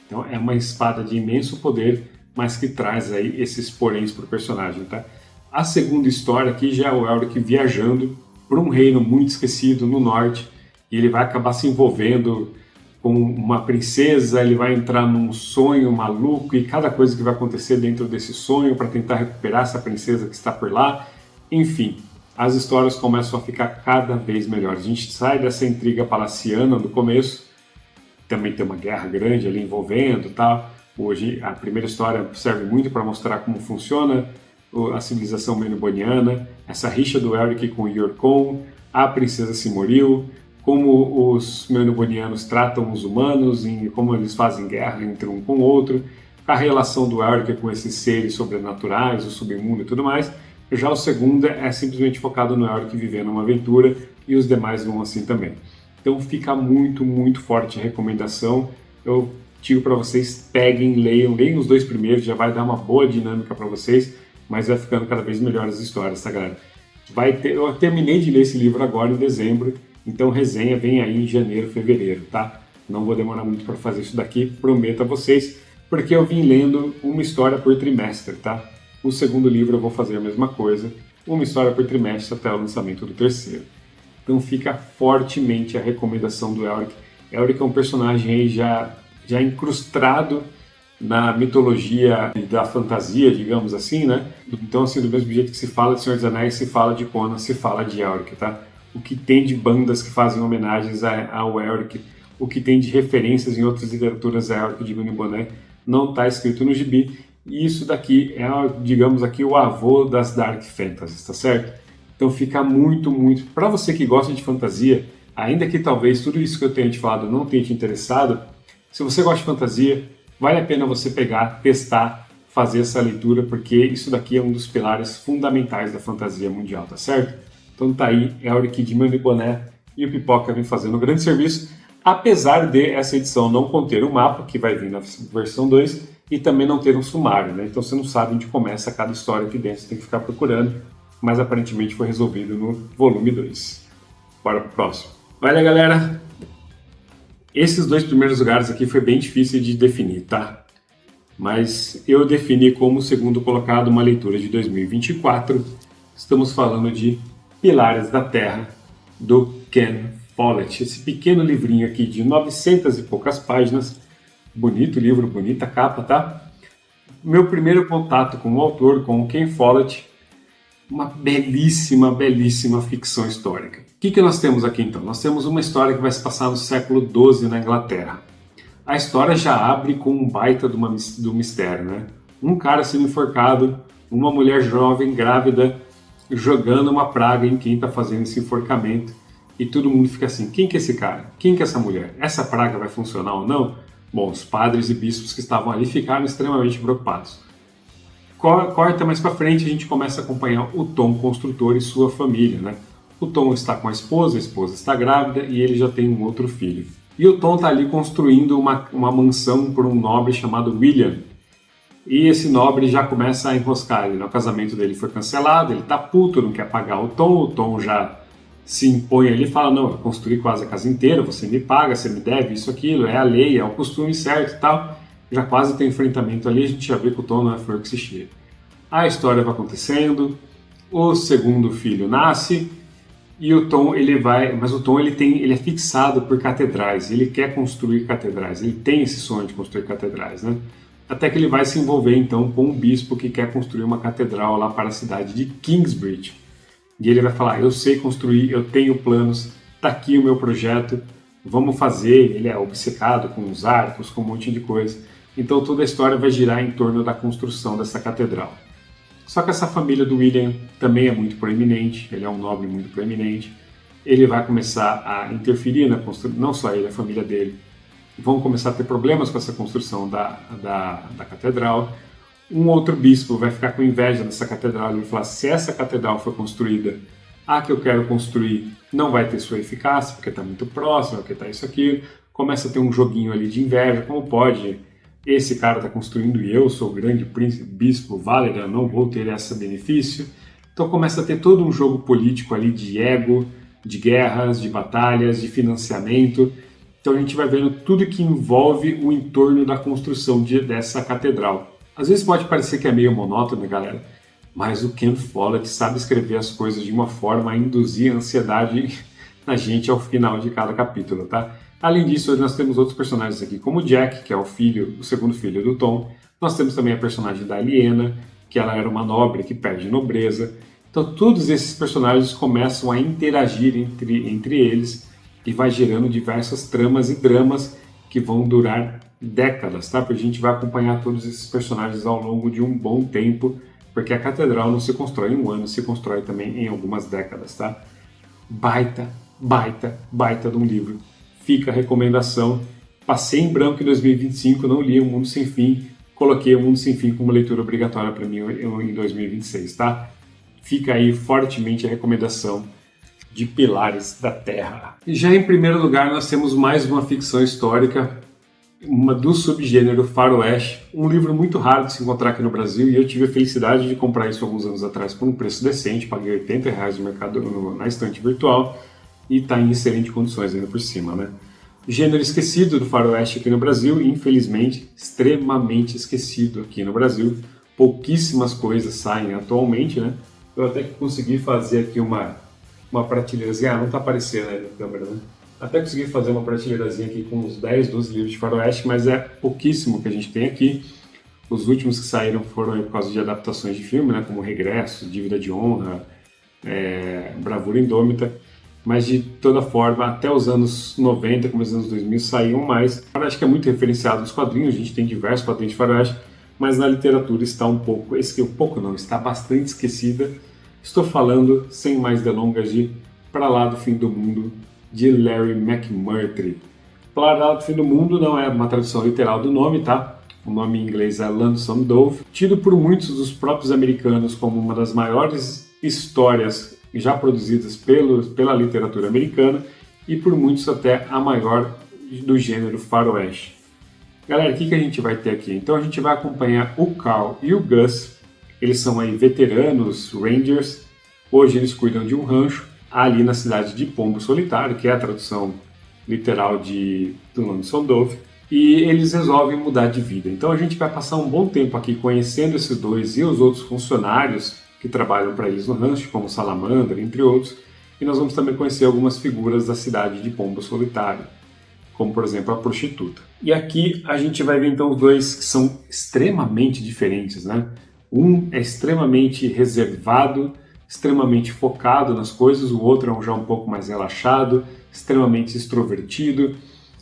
Então é uma espada de imenso poder, mas que traz aí esses poréns para o personagem, tá? A segunda história aqui já é o Elric viajando para um reino muito esquecido no norte, e ele vai acabar se envolvendo com uma princesa, ele vai entrar num sonho maluco, e cada coisa que vai acontecer dentro desse sonho para tentar recuperar essa princesa que está por lá. Enfim, as histórias começam a ficar cada vez melhores. A gente sai dessa intriga palaciana do começo, também tem uma guerra grande ali envolvendo, tá? Hoje a primeira história serve muito para mostrar como funciona a civilização melniboniana, essa rixa do Elric com Yurkon, a princesa Simoril, como os melnibonianos tratam os humanos e como eles fazem guerra entre um com o outro, a relação do Elric com esses seres sobrenaturais, o submundo e tudo mais. Já o segundo é simplesmente focado no Elric vivendo uma aventura, e os demais vão assim também. Então fica muito, muito forte a recomendação. Eu digo para vocês, peguem, leiam os dois primeiros, já vai dar uma boa dinâmica para vocês, mas vai ficando cada vez melhores as histórias, tá, galera? Eu terminei de ler esse livro agora em dezembro, então resenha vem aí em janeiro, fevereiro, tá? Não vou demorar muito para fazer isso daqui, prometo a vocês, porque eu vim lendo uma história por trimestre, tá? O segundo livro eu vou fazer a mesma coisa, uma história por trimestre até o lançamento do terceiro. Então fica fortemente a recomendação do Elric. Elric é um personagem aí já incrustado na mitologia da fantasia, digamos assim, né? Então, assim, do mesmo jeito que se fala de Senhor dos Anéis, se fala de Conan, se fala de Elric, tá? O que tem de bandas que fazem homenagens ao Elric, o que tem de referências em outras literaturas a Elric de Melniboné, não está escrito no gibi. E isso daqui é, digamos aqui, o avô das Dark Fantasies, tá certo? Então fica muito, muito... Para você que gosta de fantasia, ainda que talvez tudo isso que eu tenha te falado não tenha te interessado, se você gosta de fantasia, vale a pena você pegar, testar, fazer essa leitura, porque isso daqui é um dos pilares fundamentais da fantasia mundial, tá certo? Então tá aí, Elric de Melniboné, e o Pipoca vem fazendo um grande serviço, apesar de essa edição não conter um mapa, que vai vir na versão 2, e também não ter um sumário, né? Então você não sabe onde começa cada história aqui dentro, você tem que ficar procurando, mas aparentemente foi resolvido no volume 2. Bora pro próximo. Olha, galera, esses dois primeiros lugares aqui foi bem difícil de definir, tá? Mas eu defini como segundo colocado uma leitura de 2024. Estamos falando de Pilares da Terra, do Ken Follett. Esse pequeno livrinho aqui de 900 e poucas páginas. Bonito livro, bonita capa, tá? Meu primeiro contato com o autor, com o Ken Follett, uma belíssima, belíssima ficção histórica. O que nós temos aqui então? Nós temos uma história que vai se passar no século XII na Inglaterra. A história já abre com um baita do mistério, né? Um cara sendo enforcado, uma mulher jovem, grávida, jogando uma praga em quem está fazendo esse enforcamento, e todo mundo fica assim, quem que é esse cara? Quem que é essa mulher? Essa praga vai funcionar ou não? Bom, os padres e bispos que estavam ali ficaram extremamente preocupados. Corta mais para frente, a gente começa a acompanhar o Tom construtor e sua família, né? O Tom está com a esposa está grávida e ele já tem um outro filho. E o Tom está ali construindo uma mansão por um nobre chamado William. E esse nobre já começa a enroscar ele, né? O casamento dele foi cancelado, ele tá puto, não quer pagar o Tom já se impõe ali e fala, não, eu construí quase a casa inteira, você me paga, você me deve, isso, aquilo, é a lei, é o costume certo e tal. Já quase tem enfrentamento ali, a gente já vê que o Tom não é flor que se cheira. A história vai acontecendo, o segundo filho nasce, e o Tom, mas o Tom ele é fixado por catedrais, ele quer construir catedrais, ele tem esse sonho de construir catedrais, né? Até que ele vai se envolver então com um bispo que quer construir uma catedral lá para a cidade de Kingsbridge. E ele vai falar, eu sei construir, eu tenho planos, tá aqui o meu projeto, vamos fazer. Ele é obcecado com os arcos, com um monte de coisa. Então toda a história vai girar em torno da construção dessa catedral. Só que essa família do William também é muito proeminente, ele é um nobre muito proeminente. Ele vai começar a interferir na construção, não só ele, a família dele. Vão começar a ter problemas com essa construção da catedral. Um outro bispo vai ficar com inveja dessa catedral e vai falar, se essa catedral for construída, a que eu quero construir não vai ter sua eficácia, porque está muito próximo, porque está isso aqui. Começa a ter um joguinho ali de inveja, como pode esse cara está construindo e eu sou o grande príncipe, bispo Valerian, não vou ter esse benefício. Então começa a ter todo um jogo político ali de ego, de guerras, de batalhas, de financiamento. Então a gente vai vendo tudo que envolve o entorno da construção dessa catedral. Às vezes pode parecer que é meio monótono, galera, mas o Ken Follett sabe escrever as coisas de uma forma a induzir a ansiedade na gente ao final de cada capítulo, tá? Além disso, nós temos outros personagens aqui, como o Jack, que é o segundo filho do Tom. Nós temos também a personagem da Aliena, que ela era uma nobre que perde nobreza. Então todos esses personagens começam a interagir entre eles e vai gerando diversas tramas e dramas que vão durar décadas, tá? Porque a gente vai acompanhar todos esses personagens ao longo de um bom tempo, porque a catedral não se constrói em um ano, se constrói também em algumas décadas, tá? Baita de um livro. Fica a recomendação. Passei em branco em 2025, não li O Mundo Sem Fim, coloquei O Mundo Sem Fim como leitura obrigatória para mim em 2026, tá? Fica aí fortemente a recomendação de Pilares da Terra. E já em primeiro lugar nós temos mais uma ficção histórica, uma do subgênero faroeste, um livro muito raro de se encontrar aqui no Brasil, e eu tive a felicidade de comprar isso alguns anos atrás por um preço decente, paguei R$80 no mercado, na estante virtual, e está em excelentes condições ainda por cima, né? Gênero esquecido do faroeste aqui no Brasil, e infelizmente extremamente esquecido aqui no Brasil. Pouquíssimas coisas saem atualmente, né? Eu até que consegui fazer aqui uma prateleirazinha, não está aparecendo aí na câmera, né? Até consegui fazer uma prateleirazinha aqui com uns 10, 12 livros de faroeste, mas é pouquíssimo que a gente tem aqui. Os últimos que saíram foram por causa de adaptações de filme, né? Como Regresso, Dívida de Honra, Bravura Indômita. Mas de toda forma, até os anos 90, começo dos anos 2000, saíam mais. Acho que é muito referenciado nos quadrinhos, a gente tem diversos quadrinhos de faroeste, mas na literatura está está bastante esquecida. Estou falando, sem mais delongas, de Pra Lá do Fim do Mundo, de Larry McMurtry. Pra Lá do Fim do Mundo não é uma tradução literal do nome, tá? O nome em inglês é Lonesome Dove, tido por muitos dos próprios americanos como uma das maiores histórias já produzidas pela literatura americana e por muitos até a maior do gênero faroeste. Galera, o que a gente vai ter aqui? Então a gente vai acompanhar o Carl e o Gus. Eles são aí veteranos, rangers. Hoje eles cuidam de um rancho ali na cidade de Pombo Solitário, que é a tradução literal do Lonesome Dove. E eles resolvem mudar de vida. Então a gente vai passar um bom tempo aqui conhecendo esses dois e os outros funcionários que trabalham para eles no rancho, como Salamandra, entre outros, e nós vamos também conhecer algumas figuras da cidade de Pombo Solitário, como por exemplo a prostituta. E aqui a gente vai ver então os dois que são extremamente diferentes, né? Um é extremamente reservado, extremamente focado nas coisas, o outro é já um pouco mais relaxado, extremamente extrovertido,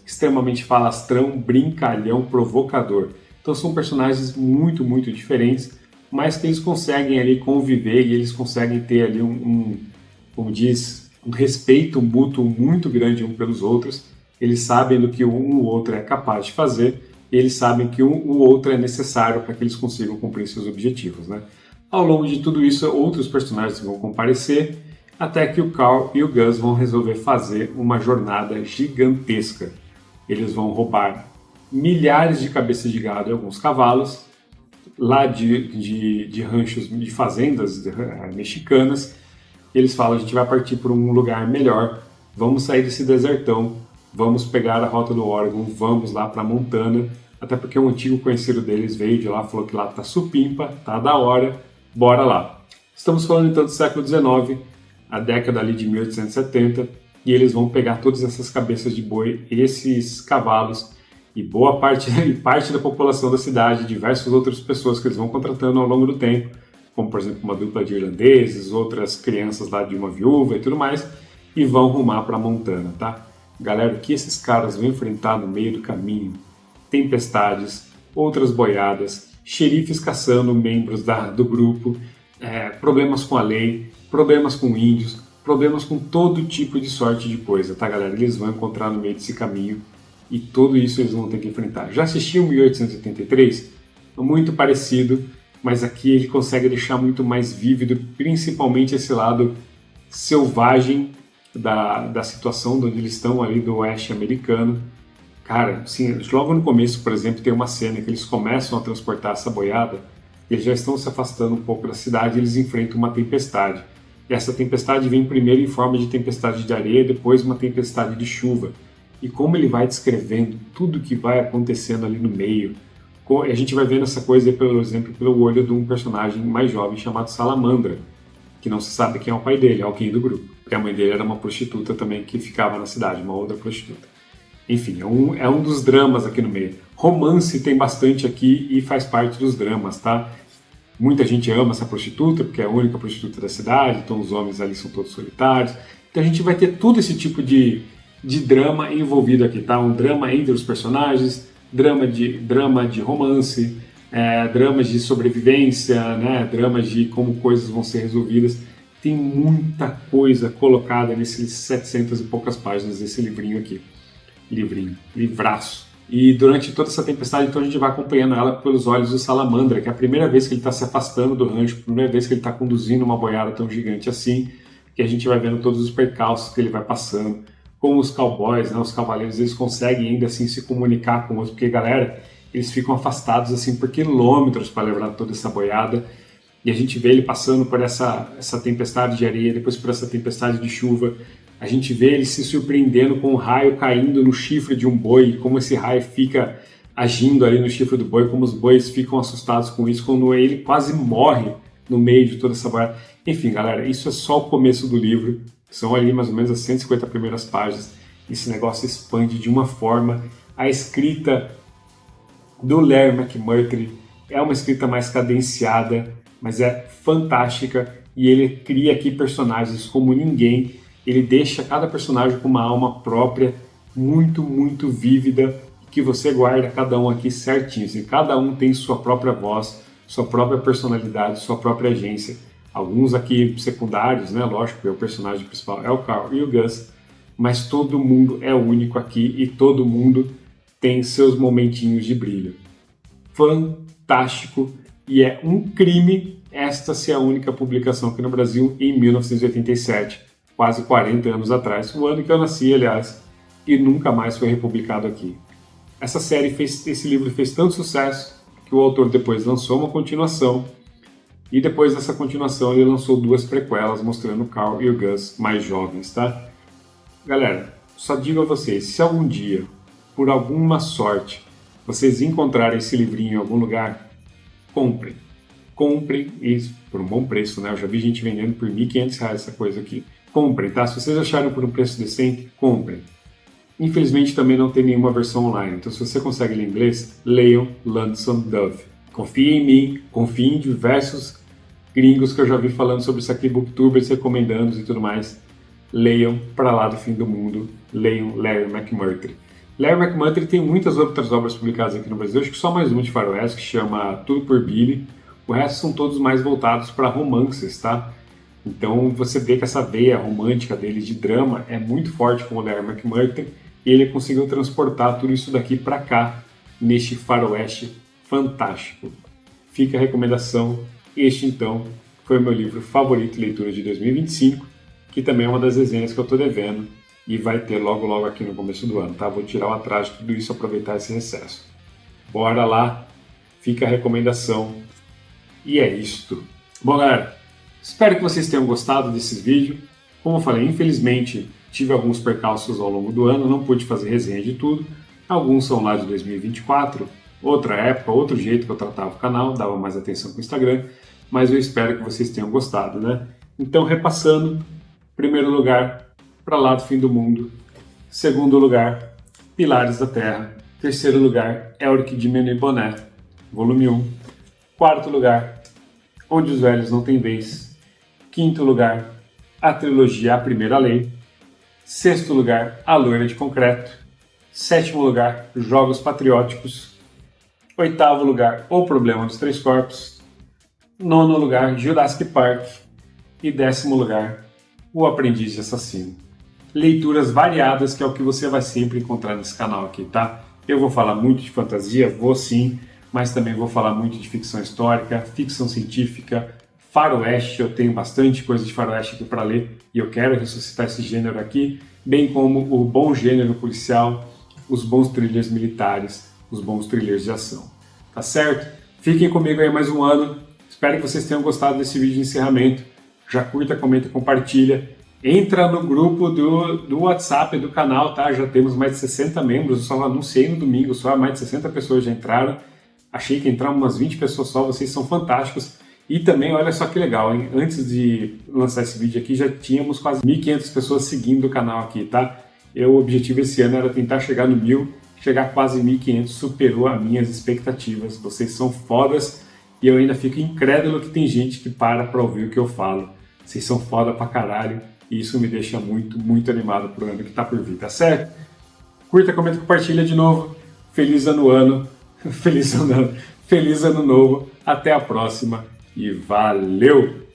extremamente falastrão, brincalhão, provocador. Então são personagens muito diferentes, mas que eles conseguem ali conviver e eles conseguem ter ali como diz, um respeito mútuo muito grande um pelos outros. eles sabem do que um ou outro é capaz de fazer, e eles sabem que o outro é necessário para que eles consigam cumprir seus objetivos, né? Ao longo de tudo isso, outros personagens vão comparecer, até que o Carl e o Gus vão resolver fazer uma jornada gigantesca. Eles vão roubar milhares de cabeças de gado e alguns cavalos, lá de ranchos, de fazendas mexicanas. Eles falam, a gente vai partir para um lugar melhor, vamos sair desse desertão, vamos pegar a rota do Oregon, vamos lá para Montana, até porque um antigo conhecido deles veio de lá, falou que lá tá supimpa, tá da hora, bora lá. Estamos falando então do século XIX, a década ali de 1870, e eles vão pegar todas essas cabeças de boi, esses cavalos, e boa parte, parte da população da cidade, diversas outras pessoas que eles vão contratando ao longo do tempo, como por exemplo uma dupla de irlandeses, outras crianças lá de uma viúva e tudo mais, e vão rumar para Montana, tá? Galera, o que esses caras vão enfrentar no meio do caminho? Tempestades, outras boiadas, xerifes caçando membros do grupo, problemas com a lei, problemas com índios, problemas com todo tipo de sorte de coisa, tá galera? Eles vão encontrar no meio desse caminho e tudo isso eles vão ter que enfrentar. Já assisti o 1883? Muito parecido, mas aqui ele consegue deixar muito mais vívido, principalmente esse lado selvagem da situação onde eles estão ali do oeste americano. Cara, sim, logo no começo, por exemplo, tem uma cena que eles começam a transportar essa boiada, eles já estão se afastando um pouco da cidade e eles enfrentam uma tempestade. E essa tempestade vem primeiro em forma de tempestade de areia, depois uma tempestade de chuva. E como ele vai descrevendo tudo que vai acontecendo ali no meio, a gente vai vendo essa coisa, por exemplo, pelo olho de um personagem mais jovem chamado Salamandra, que não se sabe quem é o pai dele, é alguém do grupo. Porque a mãe dele era uma prostituta também que ficava na cidade, uma outra prostituta. Enfim, é um dos dramas aqui no meio. Romance tem bastante aqui e faz parte dos dramas, tá? Muita gente ama essa prostituta, porque é a única prostituta da cidade, então os homens ali são todos solitários. Então a gente vai ter todo esse tipo de drama envolvido aqui, tá? Um drama entre os personagens, drama de romance, dramas de sobrevivência, né? Dramas de como coisas vão ser resolvidas. Tem muita coisa colocada nesses 700 e poucas páginas desse livrinho aqui. Livraço. E durante toda essa tempestade, então a gente vai acompanhando ela pelos olhos do Salamandra, que é a primeira vez que ele está se afastando do rancho, a primeira vez que ele está conduzindo uma boiada tão gigante assim, que a gente vai vendo todos os percalços que ele vai passando, como os cowboys, né, os cavaleiros, eles conseguem ainda assim se comunicar com outros, porque galera, eles ficam afastados assim por quilômetros para levar toda essa boiada, e a gente vê ele passando por essa tempestade de areia, depois por essa tempestade de chuva. A gente vê ele se surpreendendo com um raio caindo no chifre de um boi, como esse raio fica agindo ali no chifre do boi, como os bois ficam assustados com isso, quando ele quase morre no meio de toda essa boiada. Enfim, galera, isso é só o começo do livro, são ali mais ou menos as 150 primeiras páginas. Esse negócio expande de uma forma. A escrita do Larry McMurtry é uma escrita mais cadenciada, mas é fantástica, e ele cria aqui personagens como ninguém. Ele deixa cada personagem com uma alma própria, muito, muito vívida, que você guarda cada um aqui certinho. Assim, cada um tem sua própria voz, sua própria personalidade, sua própria agência. Alguns aqui secundários, né? Lógico, porque o personagem principal é o Carl e o Gus, mas todo mundo é único aqui e todo mundo tem seus momentinhos de brilho. Fantástico, e é um crime esta ser a única publicação aqui no Brasil em 1987. Quase 40 anos atrás, o ano que eu nasci, aliás, e nunca mais foi republicado aqui. Esse livro fez tanto sucesso que o autor depois lançou uma continuação, e depois dessa continuação ele lançou 2 prequelas mostrando o Carl e o Gus mais jovens, tá? Galera, só digo a vocês, se algum dia, por alguma sorte, vocês encontrarem esse livrinho em algum lugar, comprem. Comprem, e por um bom preço, né? Eu já vi gente vendendo por R$1.500 essa coisa aqui. Comprem, tá? Se vocês acharam por um preço decente, comprem. Infelizmente também não tem nenhuma versão online, então se você consegue ler inglês, leiam Lonesome Dove. Confie em mim, confie em diversos gringos que eu já vi falando sobre isso aqui, booktubers recomendando e tudo mais. Leiam Pra Lá do Fim do Mundo, leiam Larry McMurtry. Larry McMurtry tem muitas outras obras publicadas aqui no Brasil, acho que só mais uma de faroeste, que chama Tudo por Billy. O resto são todos mais voltados para romances, tá? Então você vê que essa veia romântica dele de drama é muito forte com o Larry McMurtry, e ele conseguiu transportar tudo isso daqui para cá, neste faroeste fantástico. Fica a recomendação. Este, então, foi o meu livro favorito de leitura de 2025, que também é uma das resenhas que eu estou devendo e vai ter logo aqui no começo do ano, tá? Vou tirar o atraso de tudo isso e aproveitar esse recesso. Bora lá, fica a recomendação e é isto. Bom, galera, espero que vocês tenham gostado desses vídeos. Como eu falei, infelizmente tive alguns percalços ao longo do ano, não pude fazer resenha de tudo. Alguns são lá de 2024, outra época, outro jeito que eu tratava o canal, dava mais atenção com o Instagram, mas eu espero que vocês tenham gostado, né? Então, repassando, primeiro lugar, Para Lá do Fim do Mundo. Segundo lugar, Pilares da Terra. Terceiro lugar, Elric de Menet Bonnet, volume 1. Quarto lugar, Onde os Velhos Não Têm Vez. Quinto lugar, a trilogia A Primeira Lei. Sexto lugar, A Loira de Concreto. Sétimo lugar, Jogos Patrióticos. Oitavo lugar, O Problema dos Três Corpos. Nono lugar, Jurassic Park. E 10º lugar, O Aprendiz de Assassino. Leituras variadas, que é o que você vai sempre encontrar nesse canal aqui, tá? Eu vou falar muito de fantasia, vou sim, mas também vou falar muito de ficção histórica, ficção científica, faroeste. Eu tenho bastante coisa de faroeste aqui para ler e eu quero ressuscitar esse gênero aqui, bem como o bom gênero policial, os bons thrillers militares, os bons thrillers de ação. Tá certo? Fiquem comigo aí mais um ano. Espero que vocês tenham gostado desse vídeo de encerramento. Já curta, comenta, compartilha. Entra no grupo do WhatsApp do canal, tá? Já temos mais de 60 membros. Eu só anunciei no domingo, só mais de 60 pessoas já entraram. Achei que entraram umas 20 pessoas só, vocês são fantásticos. E também, olha só que legal, hein? Antes de lançar esse vídeo aqui, já tínhamos quase 1.500 pessoas seguindo o canal aqui, tá? O objetivo esse ano era tentar chegar no 1.000, chegar quase 1.500, superou as minhas expectativas. Vocês são fodas e eu ainda fico incrédulo que tem gente que para ouvir o que eu falo. Vocês são foda pra caralho e isso me deixa muito animado pro ano que tá por vir, tá certo? Curta, comenta, compartilha de novo. Feliz ano, feliz ano novo. Até a próxima e valeu!